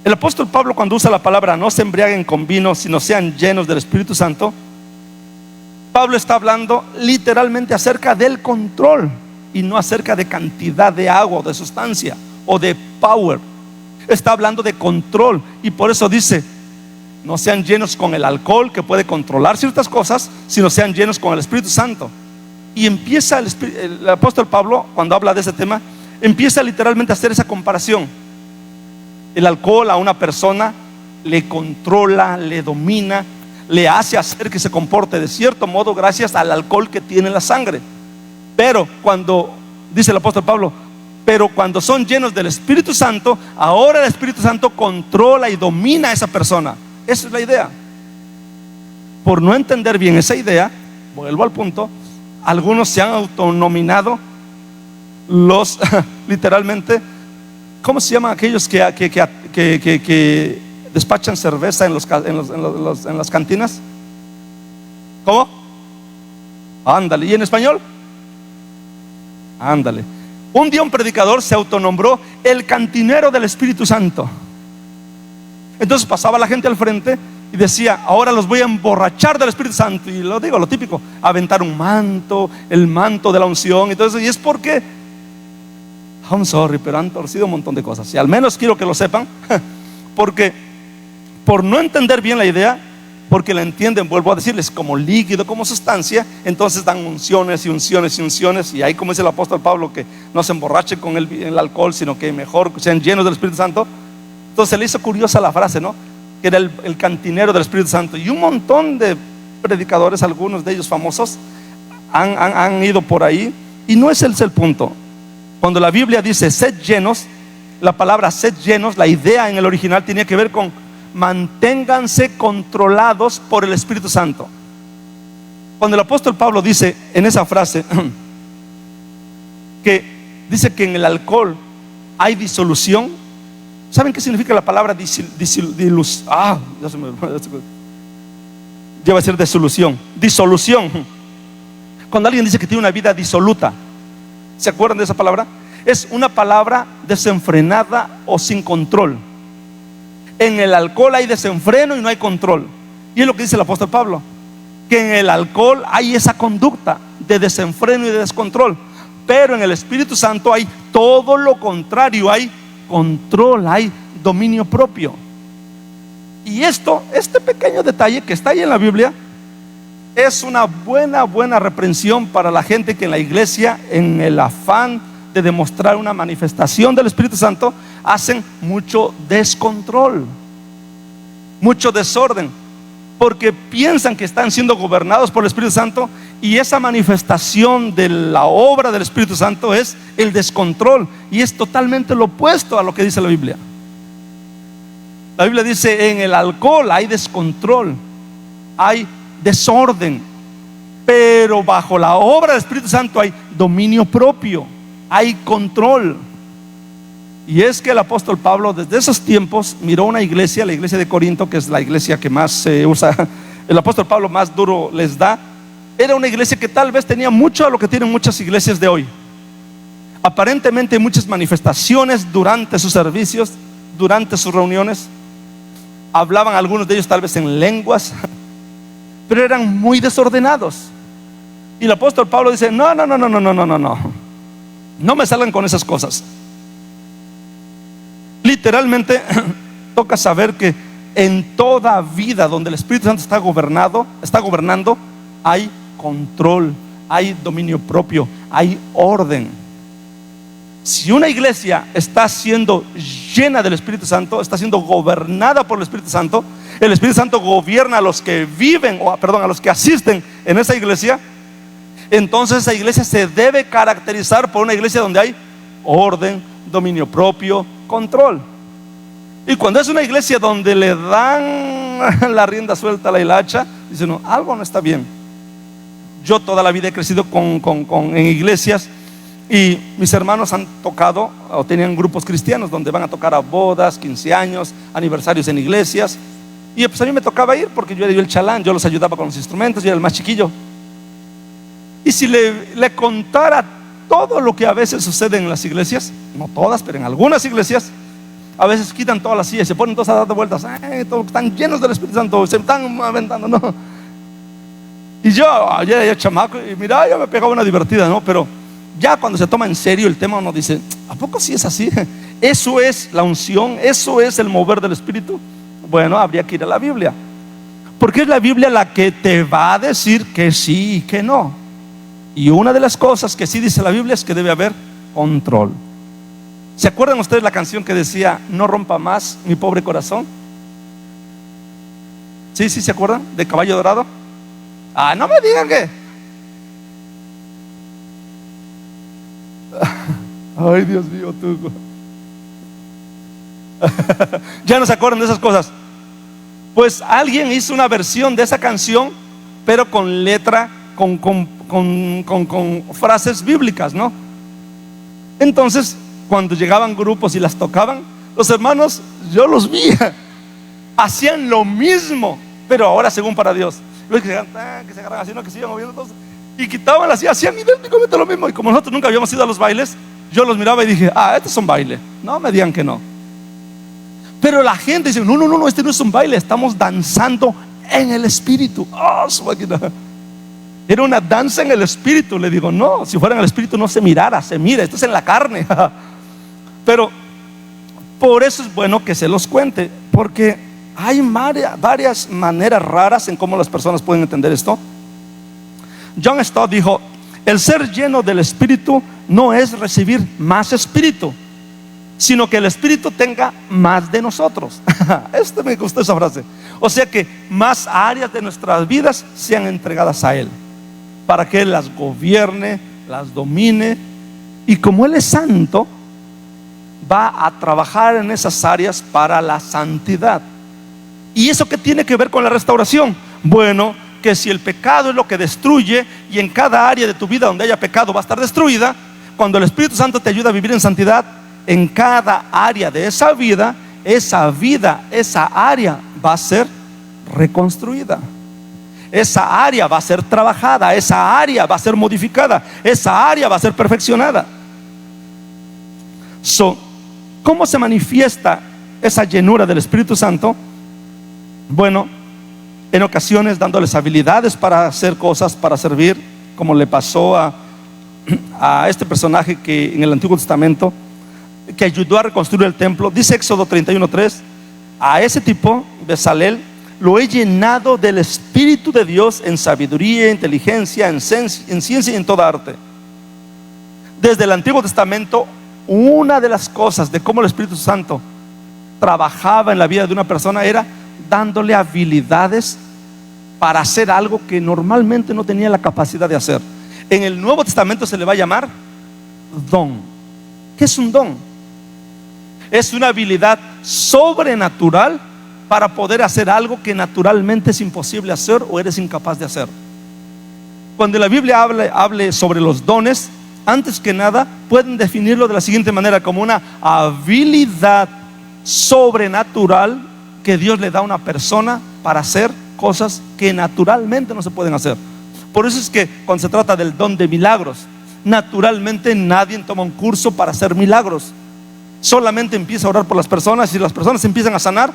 El apóstol Pablo, cuando usa la palabra no se embriaguen con vino, sino sean llenos del Espíritu Santo, Pablo está hablando literalmente acerca del control y no acerca de cantidad de agua o de sustancia o de power. Está hablando de control, y por eso dice: no sean llenos con el alcohol, que puede controlar ciertas cosas, sino sean llenos con el Espíritu Santo. Y empieza el apóstol Pablo, cuando habla de ese tema, empieza literalmente a hacer esa comparación. El alcohol a una persona le controla, le domina, le hace hacer que se comporte de cierto modo gracias al alcohol que tiene en la sangre. Pero cuando dice el apóstol Pablo, pero cuando son llenos del Espíritu Santo, ahora el Espíritu Santo controla y domina a esa persona. Esa es la idea. Por no entender bien esa idea, vuelvo al punto, algunos se han autonominado los, literalmente, ¿cómo se llaman aquellos que despachan cerveza en las cantinas? ¿Cómo? Ándale. ¿Y en español? Ándale. Un día un predicador se autonombró el cantinero del Espíritu Santo. Entonces pasaba la gente al frente y decía: ahora los voy a emborrachar del Espíritu Santo. Y lo digo, lo típico, aventar un manto, el manto de la unción. Entonces, y es porque, I'm sorry, pero han torcido un montón de cosas. Y al menos quiero que lo sepan, porque por no entender bien la idea, porque la entienden, vuelvo a decirles, como líquido, como sustancia, entonces dan unciones y unciones y unciones. Y ahí, como dice el apóstol Pablo, que no se emborrachen con el alcohol, sino que mejor sean llenos del Espíritu Santo. Entonces le hizo curiosa la frase, ¿no? Que era el cantinero del Espíritu Santo. Y un montón de predicadores, algunos de ellos famosos, han ido por ahí. Y no ese es el punto. Cuando la Biblia dice sed llenos, la palabra sed llenos, la idea en el original tenía que ver con manténganse controlados por el Espíritu Santo. Cuando el apóstol Pablo dice en esa frase que dice que en el alcohol hay disolución, ¿saben qué significa la palabra ya va a ser disolución? Cuando alguien dice que tiene una vida disoluta, ¿se acuerdan de esa palabra? Es una palabra desenfrenada o sin control. En el alcohol hay desenfreno y no hay control. Y es lo que dice el apóstol Pablo, que en el alcohol hay esa conducta de desenfreno y de descontrol. Pero en el Espíritu Santo hay todo lo contrario, hay control, hay dominio propio. Y este pequeño detalle que está ahí en la Biblia es una buena reprensión para la gente que en la iglesia, en el afán de demostrar una manifestación del Espíritu Santo, hacen mucho descontrol, mucho desorden, porque piensan que están siendo gobernados por el Espíritu Santo. Y esa manifestación de la obra del Espíritu Santo es el descontrol, y es totalmente lo opuesto a lo que dice la Biblia. La Biblia dice: en el alcohol hay descontrol, hay desorden, pero bajo la obra del Espíritu Santo hay dominio propio, hay control. Y es que el apóstol Pablo desde esos tiempos miró una iglesia, la iglesia de Corinto, que es la iglesia que más se usa, el apóstol Pablo más duro les da. Era una iglesia que tal vez tenía mucho a lo que tienen muchas iglesias de hoy. Aparentemente muchas manifestaciones durante sus servicios, durante sus reuniones. Hablaban algunos de ellos tal vez en lenguas, pero eran muy desordenados. Y el apóstol Pablo dice: no me salgan con esas cosas. Literalmente toca saber que en toda vida donde el Espíritu Santo está gobernando, hay control, hay dominio propio, hay orden. Si una iglesia está siendo llena del Espíritu Santo, está siendo gobernada por el Espíritu Santo gobierna a los que viven, a los que asisten en esa iglesia. Entonces esa iglesia se debe caracterizar por una iglesia donde hay orden, dominio propio, control. Y cuando es una iglesia donde le dan la rienda suelta a la hilacha, dicen: no, algo no está bien. Yo toda la vida he crecido en iglesias, y mis hermanos han tocado o tenían grupos cristianos donde van a tocar a bodas, 15 años, aniversarios en iglesias. Y pues a mí me tocaba ir porque yo era el chalán, yo los ayudaba con los instrumentos, yo era el más chiquillo. Y si le contara todo lo que a veces sucede en las iglesias, no todas, pero en algunas iglesias, a veces quitan todas las sillas, se ponen todos a dar vueltas, están llenos del Espíritu Santo, se están aventando, ¿no? Y yo ayer era chamaco y mira, yo me pegaba una divertida, ¿no? Pero ya cuando se toma en serio el tema, uno dice: ¿a poco sí es así? Eso es la unción, eso es el mover del Espíritu. Bueno, habría que ir a la Biblia, porque es la Biblia la que te va a decir que sí y que no. Y una de las cosas que sí dice la Biblia es que debe haber control. ¿Se acuerdan ustedes la canción que decía: no rompa más mi pobre corazón? Sí, ¿se acuerdan? De Caballo Dorado. No me digan que Ay, Dios mío, tú. Ya no se acuerdan de esas cosas. Pues alguien hizo una versión de esa canción, pero con letra, con frases bíblicas, ¿no? Entonces, cuando llegaban grupos y las tocaban, los hermanos, yo los vi, hacían lo mismo, pero ahora según para Dios. Que se agarran así, ¿no? Que se iban moviendo todos, y quitaban así, hacían idénticamente lo mismo. Y como nosotros nunca habíamos ido a los bailes, yo los miraba y dije, estos son bailes. No me digan que no. Pero la gente dice, no, este no es un baile, estamos danzando en el espíritu. Su máquina. Era una danza en el espíritu. Le digo, no, si fuera en el espíritu no se mirara, se mira, esto es en la carne. Pero por eso es bueno que se los cuente, porque hay varias maneras raras en cómo las personas pueden entender esto. John Stott dijo, el ser lleno del espíritu no es recibir más espíritu, sino que el espíritu tenga más de nosotros. Me gustó esa frase. O sea que más áreas de nuestras vidas sean entregadas a Él, para que Él las gobierne, las domine. Y como Él es santo, va a trabajar en esas áreas para la santidad. ¿Y eso qué tiene que ver con la restauración? Bueno, que si el pecado es lo que destruye, y en cada área de tu vida donde haya pecado va a estar destruida, cuando el Espíritu Santo te ayuda a vivir en santidad, en cada área de esa vida, esa área va a ser reconstruida. Esa área va a ser trabajada, esa área va a ser modificada, esa área va a ser perfeccionada. ¿Cómo se manifiesta esa llenura del Espíritu Santo? Bueno, en ocasiones dándoles habilidades para hacer cosas, para servir, como le pasó a este personaje que en el Antiguo Testamento, que ayudó a reconstruir el templo. Dice Éxodo 31:3, a ese tipo, Bezalel, lo he llenado del Espíritu de Dios en sabiduría, inteligencia, en ciencia y en toda arte. Desde el Antiguo Testamento, una de las cosas de cómo el Espíritu Santo trabajaba en la vida de una persona era dándole habilidades para hacer algo que normalmente no tenía la capacidad de hacer. En el Nuevo Testamento se le va a llamar don. ¿Qué es un don? Es una habilidad sobrenatural para poder hacer algo que naturalmente es imposible hacer o eres incapaz de hacer. Cuando la Biblia hable sobre los dones, antes que nada pueden definirlo de la siguiente manera: como una habilidad sobrenatural que Dios le da a una persona para hacer cosas que naturalmente no se pueden hacer. Por eso es que cuando se trata del don de milagros, naturalmente nadie toma un curso para hacer milagros. Solamente empieza a orar por las personas, y las personas empiezan a sanar,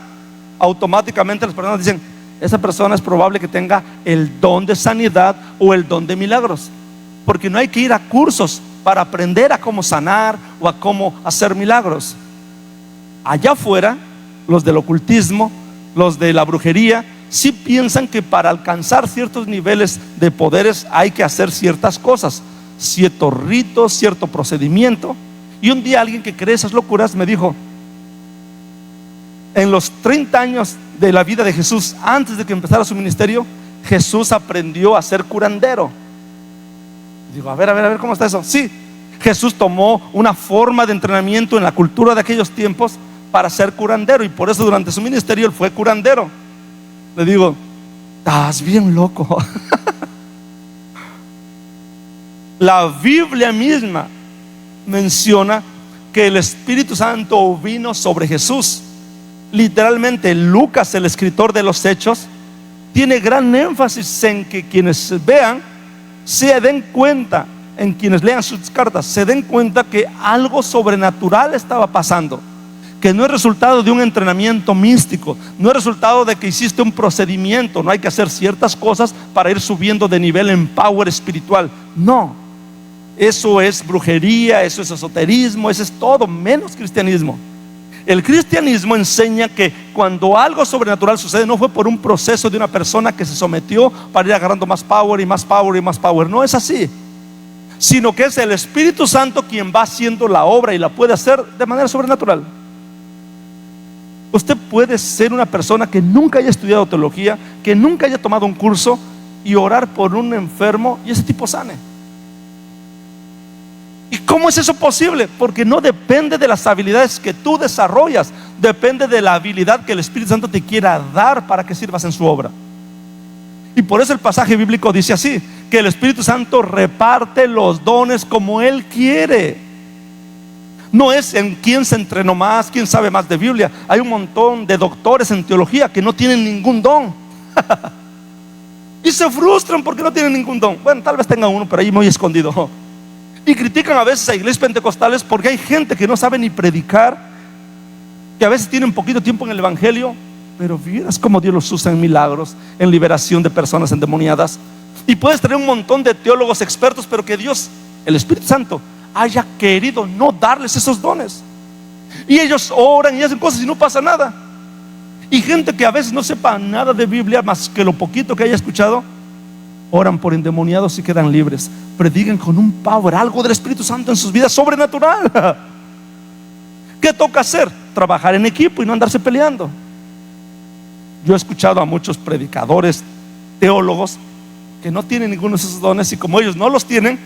automáticamente las personas dicen, esa persona es probable que tenga el don de sanidad o el don de milagros, porque no hay que ir a cursos para aprender a cómo sanar o a cómo hacer milagros. Allá afuera, los del ocultismo, los de la brujería, sí piensan que para alcanzar ciertos niveles de poderes hay que hacer ciertas cosas, ciertos ritos, cierto procedimiento. Y un día alguien que cree esas locuras me dijo, en los 30 años de la vida de Jesús, antes de que empezara su ministerio, Jesús aprendió a ser curandero. Digo, a ver, ¿cómo está eso? Sí, Jesús tomó una forma de entrenamiento en la cultura de aquellos tiempos para ser curandero, y por eso durante su ministerio él fue curandero. Le digo, estás bien loco. La Biblia misma menciona que el Espíritu Santo vino sobre Jesús. Literalmente Lucas, el escritor de los Hechos, tiene gran énfasis en que quienes vean se den cuenta, en quienes lean sus cartas, se den cuenta que algo sobrenatural estaba pasando, que no es resultado de un entrenamiento místico, no es resultado de que hiciste un procedimiento, no hay que hacer ciertas cosas para ir subiendo de nivel en power espiritual. No, eso es brujería, eso es esoterismo, eso es todo menos cristianismo. El cristianismo enseña que cuando algo sobrenatural sucede, no fue por un proceso de una persona que se sometió para ir agarrando más power y más power y más power. No es así, sino que es el Espíritu Santo quien va haciendo la obra y la puede hacer de manera sobrenatural. Usted puede ser una persona que nunca haya estudiado teología, que nunca haya tomado un curso, y orar por un enfermo y ese tipo sane. ¿Y cómo ¿Cómo es eso posible? Porque no depende de las habilidades que tú desarrollas, depende de la habilidad que el Espíritu Santo te quiera dar para que sirvas en su obra. Y por eso el pasaje bíblico dice así, que el Espíritu Santo reparte los dones como Él quiere. No es en quién se entrenó más, quién sabe más de Biblia. Hay un montón de doctores en teología que no tienen ningún don y se frustran porque no tienen ningún don. Bueno, tal vez tengan uno, pero ahí muy escondido. Y critican a veces a iglesias pentecostales porque hay gente que no sabe ni predicar, que a veces tienen poquito tiempo en el evangelio, pero vieras cómo Dios los usa en milagros, en liberación de personas endemoniadas. Y puedes tener un montón de teólogos expertos, pero que Dios, el Espíritu Santo, haya querido no darles esos dones. Y ellos oran y hacen cosas y no pasa nada. Y gente que a veces no sepa nada de Biblia más que lo poquito que haya escuchado, oran por endemoniados y quedan libres. Predican con un power, algo del Espíritu Santo en sus vidas sobrenatural. ¿Qué toca hacer? Trabajar en equipo y no andarse peleando. Yo he escuchado a muchos predicadores, teólogos, que no tienen ninguno de esos dones, y como ellos no los tienen,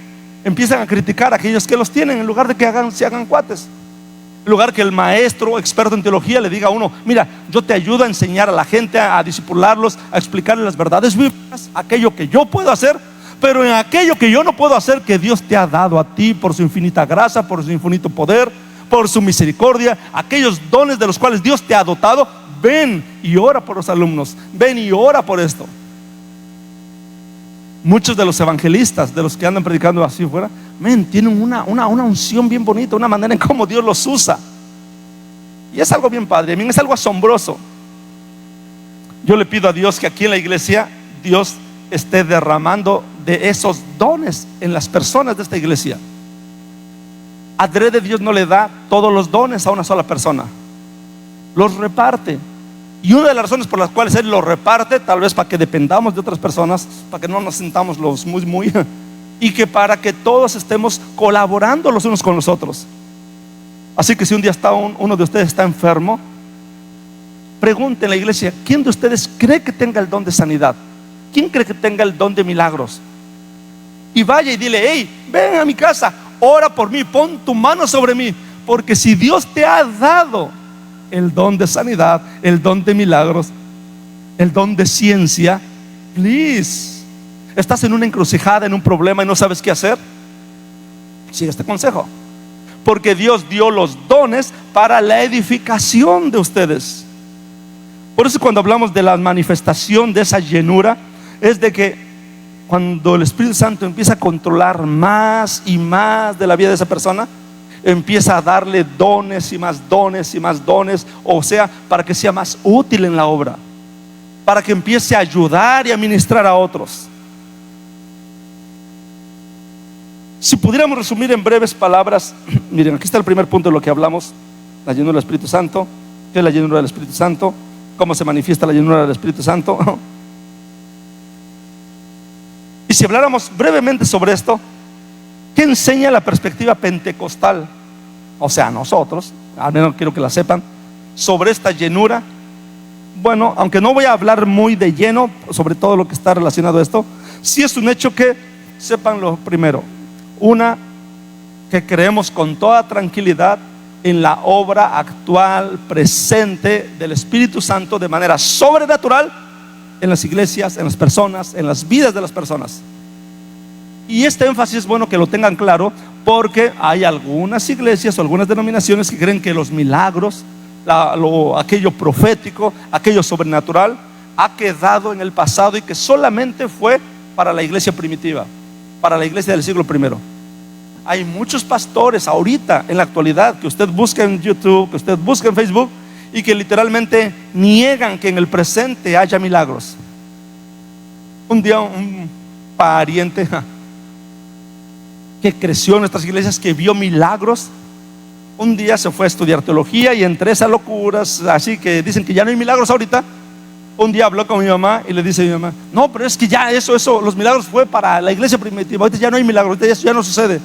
empiezan a criticar a aquellos que los tienen, en lugar de que se hagan cuates. En lugar que el maestro experto en teología le diga a uno: mira, yo te ayudo a enseñar a la gente, a discipularlos, a explicarles las verdades bíblicas, aquello que yo puedo hacer, pero en aquello que yo no puedo hacer, que Dios te ha dado a ti por su infinita gracia, por su infinito poder, por su misericordia, aquellos dones de los cuales Dios te ha dotado, ven y ora por los alumnos, ven y ora por esto. Muchos de los evangelistas, de los que andan predicando así fuera, tienen una unción bien bonita, una manera en cómo Dios los usa. Y es algo bien padre, es algo asombroso. Yo le pido a Dios que aquí en la iglesia Dios esté derramando de esos dones en las personas de esta iglesia. Adrede Dios no le da todos los dones a una sola persona, los reparte. Y una de las razones por las cuales Él los reparte, tal vez para que dependamos de otras personas, para que no nos sintamos los muy y que para que todos estemos colaborando los unos con los otros. Así que si un día uno de ustedes está enfermo, pregunte en la iglesia: ¿quién de ustedes cree que tenga el don de sanidad? ¿Quién cree que tenga el don de milagros? Y vaya y dile: hey, ven a mi casa, ora por mí, pon tu mano sobre mí. Porque si Dios te ha dado el don de sanidad, el don de milagros, el don de ciencia, please, estás en una encrucijada, en un problema y no sabes qué hacer, sigue este consejo. Porque Dios dio los dones para la edificación de ustedes. Por eso cuando hablamos de la manifestación de esa llenura, es de que cuando el Espíritu Santo empieza a controlar más y más de la vida de esa persona, empieza a darle dones y más dones y más dones, o sea, para que sea más útil en la obra, para que empiece a ayudar y a ministrar a otros. Si pudiéramos resumir en breves palabras, miren, aquí está el primer punto de lo que hablamos: la llenura del Espíritu Santo. ¿Qué es la llenura del Espíritu Santo? ¿Cómo se manifiesta la llenura del Espíritu Santo? Y si habláramos brevemente sobre esto, ¿qué enseña la perspectiva pentecostal? O sea, nosotros, al menos quiero que la sepan, sobre esta llenura. Bueno, aunque no voy a hablar muy de lleno sobre todo lo que está relacionado a esto, sí es un hecho que sepan lo primero. Una, que creemos con toda tranquilidad en la obra actual, presente del Espíritu Santo de manera sobrenatural en las iglesias, en las personas, en las vidas de las personas. Y este énfasis es bueno que lo tengan claro, porque hay algunas iglesias o algunas denominaciones que creen que los milagros, aquello profético, aquello sobrenatural, ha quedado en el pasado y que solamente fue para la iglesia primitiva, para la iglesia del siglo I. Hay muchos pastores ahorita, en la actualidad, que usted busca en YouTube, que usted busca en Facebook, y que literalmente niegan que en el presente haya milagros. Un día un pariente que creció en nuestras iglesias, que vio milagros, un día se fue a estudiar teología, y entre esas locuras así que dicen que ya no hay milagros ahorita, un día habló con mi mamá y le dice a mi mamá: no, pero es que ya eso, los milagros fue para la iglesia primitiva, ahorita ya no hay milagros, ahorita eso ya no sucede.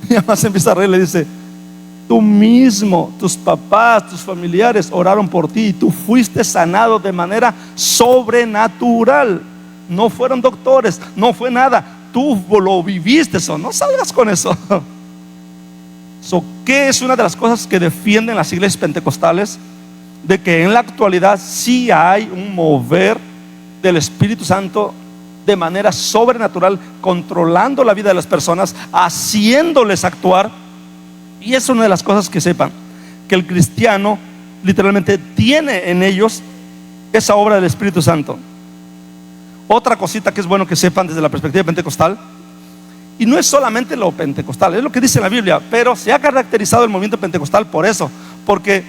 Mi mamá se empieza a reír y le dice: tú mismo, tus papás, tus familiares oraron por ti y tú fuiste sanado de manera sobrenatural. No fueron doctores, no fue nada, tú lo viviste. Eso, no salgas con eso. ¿Qué es una de las cosas que defienden las iglesias pentecostales? De que en la actualidad sí hay un mover del Espíritu Santo de manera sobrenatural, controlando la vida de las personas, haciéndoles actuar. Y es una de las cosas que sepan, que el cristiano literalmente tiene en ellos esa obra del Espíritu Santo. Otra cosita que es bueno que sepan desde la perspectiva pentecostal, y no es solamente lo pentecostal, es lo que dice la Biblia, pero se ha caracterizado el movimiento pentecostal por eso, porque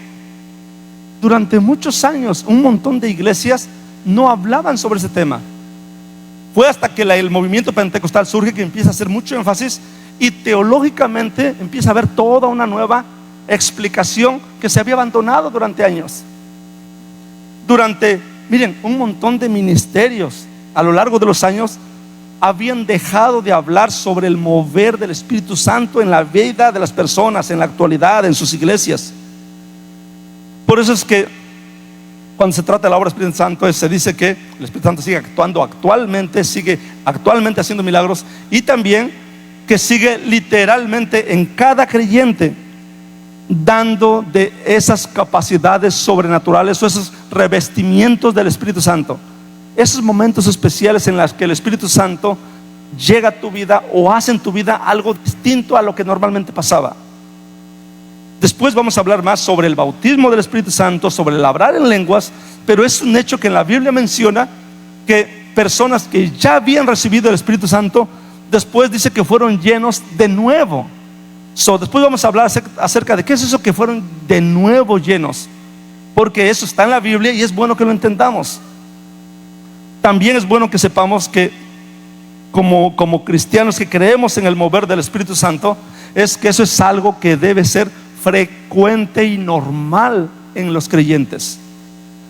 durante muchos años un montón de iglesias no hablaban sobre ese tema. Fue hasta que el movimiento pentecostal surge que empieza a hacer mucho énfasis, y teológicamente empieza a haber toda una nueva explicación que se había abandonado durante años. Miren, un montón de ministerios a lo largo de los años habían dejado de hablar sobre el mover del Espíritu Santo en la vida de las personas, en la actualidad, en sus iglesias. Por eso es que cuando se trata de la obra del Espíritu Santo, se dice que el Espíritu Santo sigue actuando actualmente, sigue actualmente haciendo milagros, y también que sigue literalmente en cada creyente dando de esas capacidades sobrenaturales o esos revestimientos del Espíritu Santo, esos momentos especiales en los que el Espíritu Santo llega a tu vida o hace en tu vida algo distinto a lo que normalmente pasaba. Después vamos a hablar más sobre el bautismo del Espíritu Santo, sobre el hablar en lenguas, pero es un hecho que en la Biblia menciona que personas que ya habían recibido el Espíritu Santo, después dice que fueron llenos de nuevo. Después vamos a hablar acerca de qué es eso que fueron de nuevo llenos, porque eso está en la Biblia y es bueno que lo entendamos. También es bueno que sepamos que como cristianos que creemos en el mover del Espíritu Santo, es que eso es algo que debe ser frecuente y normal en los creyentes.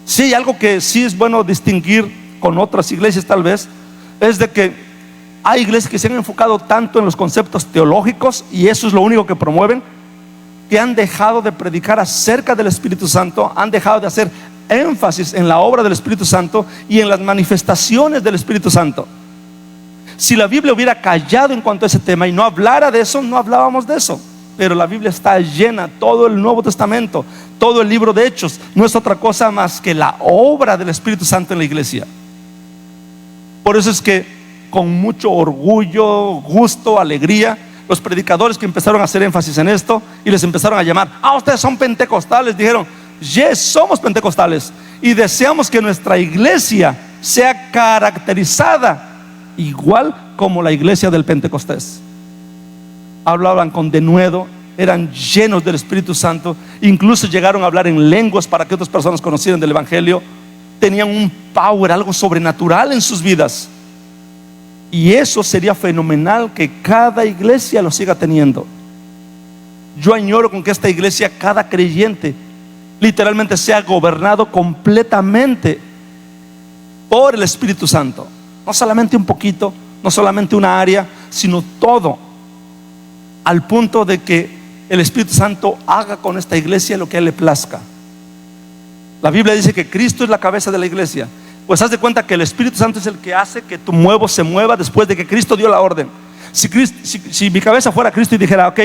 Si hay algo que sí es bueno distinguir con otras iglesias tal vez, es de que hay iglesias que se han enfocado tanto en los conceptos teológicos, y eso es lo único que promueven, que han dejado de predicar acerca del Espíritu Santo, han dejado de hacer énfasis en la obra del Espíritu Santo y en las manifestaciones del Espíritu Santo. Si la Biblia hubiera callado en cuanto a ese tema y no hablara de eso, no hablábamos de eso. Pero la Biblia está llena, todo el Nuevo Testamento, todo el libro de Hechos, no es otra cosa más que la obra del Espíritu Santo en la iglesia. Por eso es que con mucho orgullo, gusto, alegría, los predicadores que empezaron a hacer énfasis en esto y les empezaron a llamar: ustedes son pentecostales, dijeron: yes, somos pentecostales, y deseamos que nuestra iglesia sea caracterizada igual como la iglesia del Pentecostés. Hablaban con denuedo, eran llenos del Espíritu Santo, incluso llegaron a hablar en lenguas para que otras personas conocieran del Evangelio. Tenían un power, algo sobrenatural en sus vidas, y eso sería fenomenal que cada iglesia lo siga teniendo. Yo añoro con que esta iglesia, cada creyente literalmente sea gobernado completamente por el Espíritu Santo. No solamente un poquito, no solamente una área, sino todo, al punto de que el Espíritu Santo haga con esta iglesia lo que a él le plazca. La Biblia dice que Cristo es la cabeza de la iglesia. Pues haz de cuenta que el Espíritu Santo es el que hace que tu huevo se mueva después de que Cristo dio la orden. Si mi cabeza fuera Cristo y dijera: ok,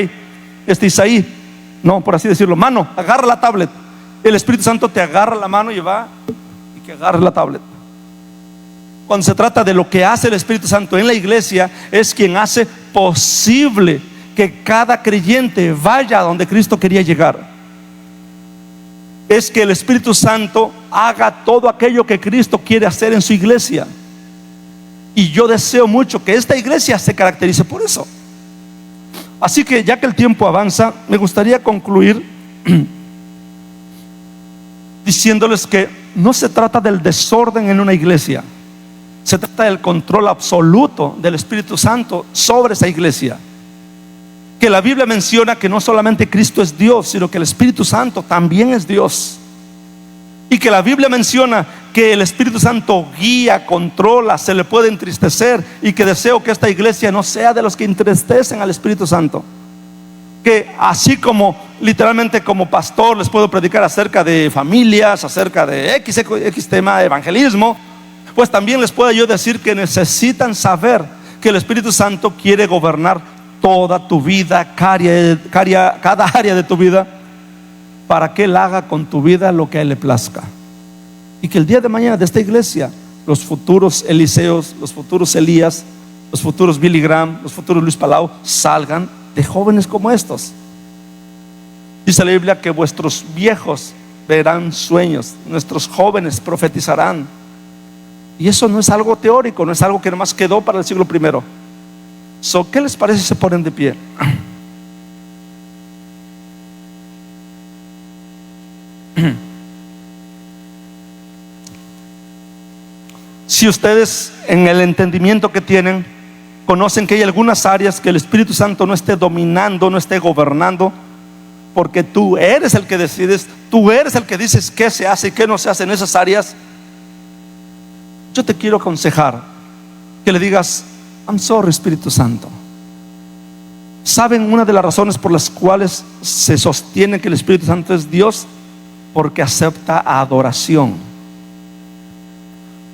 Isaí, no, por así decirlo, mano, agarra la tablet, el Espíritu Santo te agarra la mano y va y que agarre la tablet. Cuando se trata de lo que hace el Espíritu Santo en la iglesia, es quien hace posible que cada creyente vaya a donde Cristo quería llegar. Es que el Espíritu Santo haga todo aquello que Cristo quiere hacer en su iglesia. Y yo deseo mucho que esta iglesia se caracterice por eso. Así que, ya que el tiempo avanza, me gustaría concluir diciéndoles que no se trata del desorden en una iglesia, se trata del control absoluto del Espíritu Santo sobre esa iglesia. Que la Biblia menciona que no solamente Cristo es Dios, sino que el Espíritu Santo también es Dios. Y que la Biblia menciona que el Espíritu Santo guía, controla, se le puede entristecer, y que deseo que esta iglesia no sea de los que entristecen al Espíritu Santo. Que así como literalmente como pastor les puedo predicar acerca de familias, acerca de X tema de evangelismo, pues también les puedo yo decir que necesitan saber que el Espíritu Santo quiere gobernar toda tu vida, cada área de tu vida, para que Él haga con tu vida lo que a Él le plazca. Y que el día de mañana de esta iglesia, los futuros Eliseos, los futuros Elías, los futuros Billy Graham, los futuros Luis Palau salgan de jóvenes como estos. Dice la Biblia que vuestros viejos verán sueños, nuestros jóvenes profetizarán. Y eso no es algo teórico, no es algo que nomás quedó para el siglo I. ¿Qué les parece si se ponen de pie? Si ustedes, en el entendimiento que tienen, conocen que hay algunas áreas que el Espíritu Santo no esté dominando, no esté gobernando, porque tú eres el que decides, tú eres el que dices qué se hace y qué no se hace en esas áreas, yo te quiero aconsejar que le digas: I'm sorry, Espíritu Santo. ¿Saben una de las razones por las cuales se sostiene que el Espíritu Santo es Dios? Porque acepta adoración,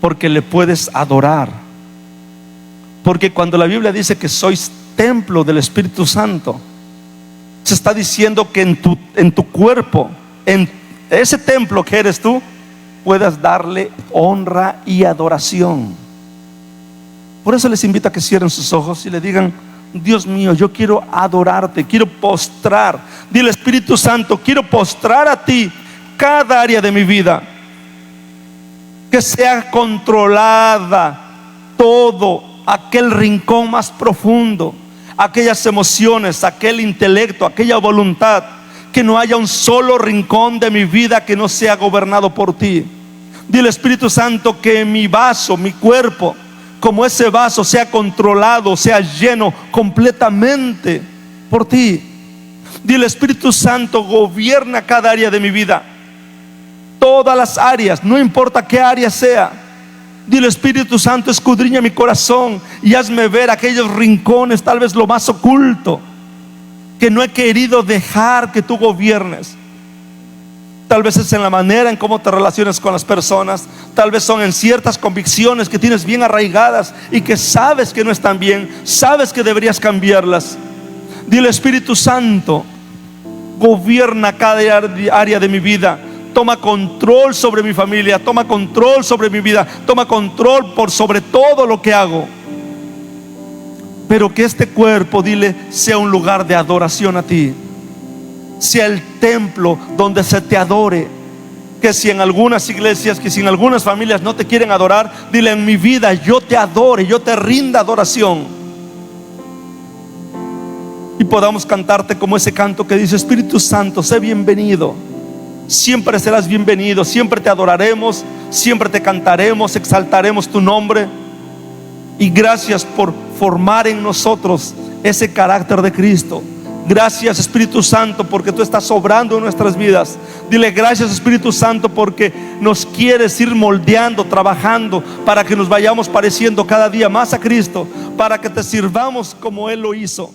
porque le puedes adorar, porque cuando la Biblia dice que sois templo del Espíritu Santo, se está diciendo que en tu cuerpo, en ese templo que eres tú, puedas darle honra y adoración. Por eso les invito a que cierren sus ojos y le digan: Dios mío, yo quiero adorarte, quiero postrar. Dile: Espíritu Santo, quiero postrar a ti cada área de mi vida, que sea controlada, todo aquel rincón más profundo, aquellas emociones, aquel intelecto, aquella voluntad, que no haya un solo rincón de mi vida que no sea gobernado por ti. Dile: Espíritu Santo, que mi vaso, mi cuerpo, como ese vaso, sea controlado, sea lleno completamente por ti. Dile: Espíritu Santo, gobierna cada área de mi vida, todas las áreas, no importa qué área sea. Dile: Espíritu Santo, escudriña mi corazón y hazme ver aquellos rincones, tal vez lo más oculto, que no he querido dejar que tú gobiernes. Tal vez es en la manera en cómo te relacionas con las personas, tal vez son en ciertas convicciones que tienes bien arraigadas y que sabes que no están bien, sabes que deberías cambiarlas. Dile: Espíritu Santo, gobierna cada área de mi vida. Toma control sobre mi familia, toma control sobre mi vida, toma control por sobre todo lo que hago. Pero que este cuerpo, dile, sea un lugar de adoración a ti, sea el templo donde se te adore. Que si en algunas iglesias, que si en algunas familias no te quieren adorar, dile: en mi vida yo te adore, yo te rinda adoración. Y podamos cantarte como ese canto que dice: Espíritu Santo, sé bienvenido. Siempre serás bienvenido, siempre te adoraremos, siempre te cantaremos, exaltaremos tu nombre. Y gracias por formar en nosotros ese carácter de Cristo. Gracias, Espíritu Santo, porque tú estás obrando en nuestras vidas. Dile: gracias, Espíritu Santo, porque nos quieres ir moldeando, trabajando, para que nos vayamos pareciendo cada día más a Cristo, para que te sirvamos como Él lo hizo.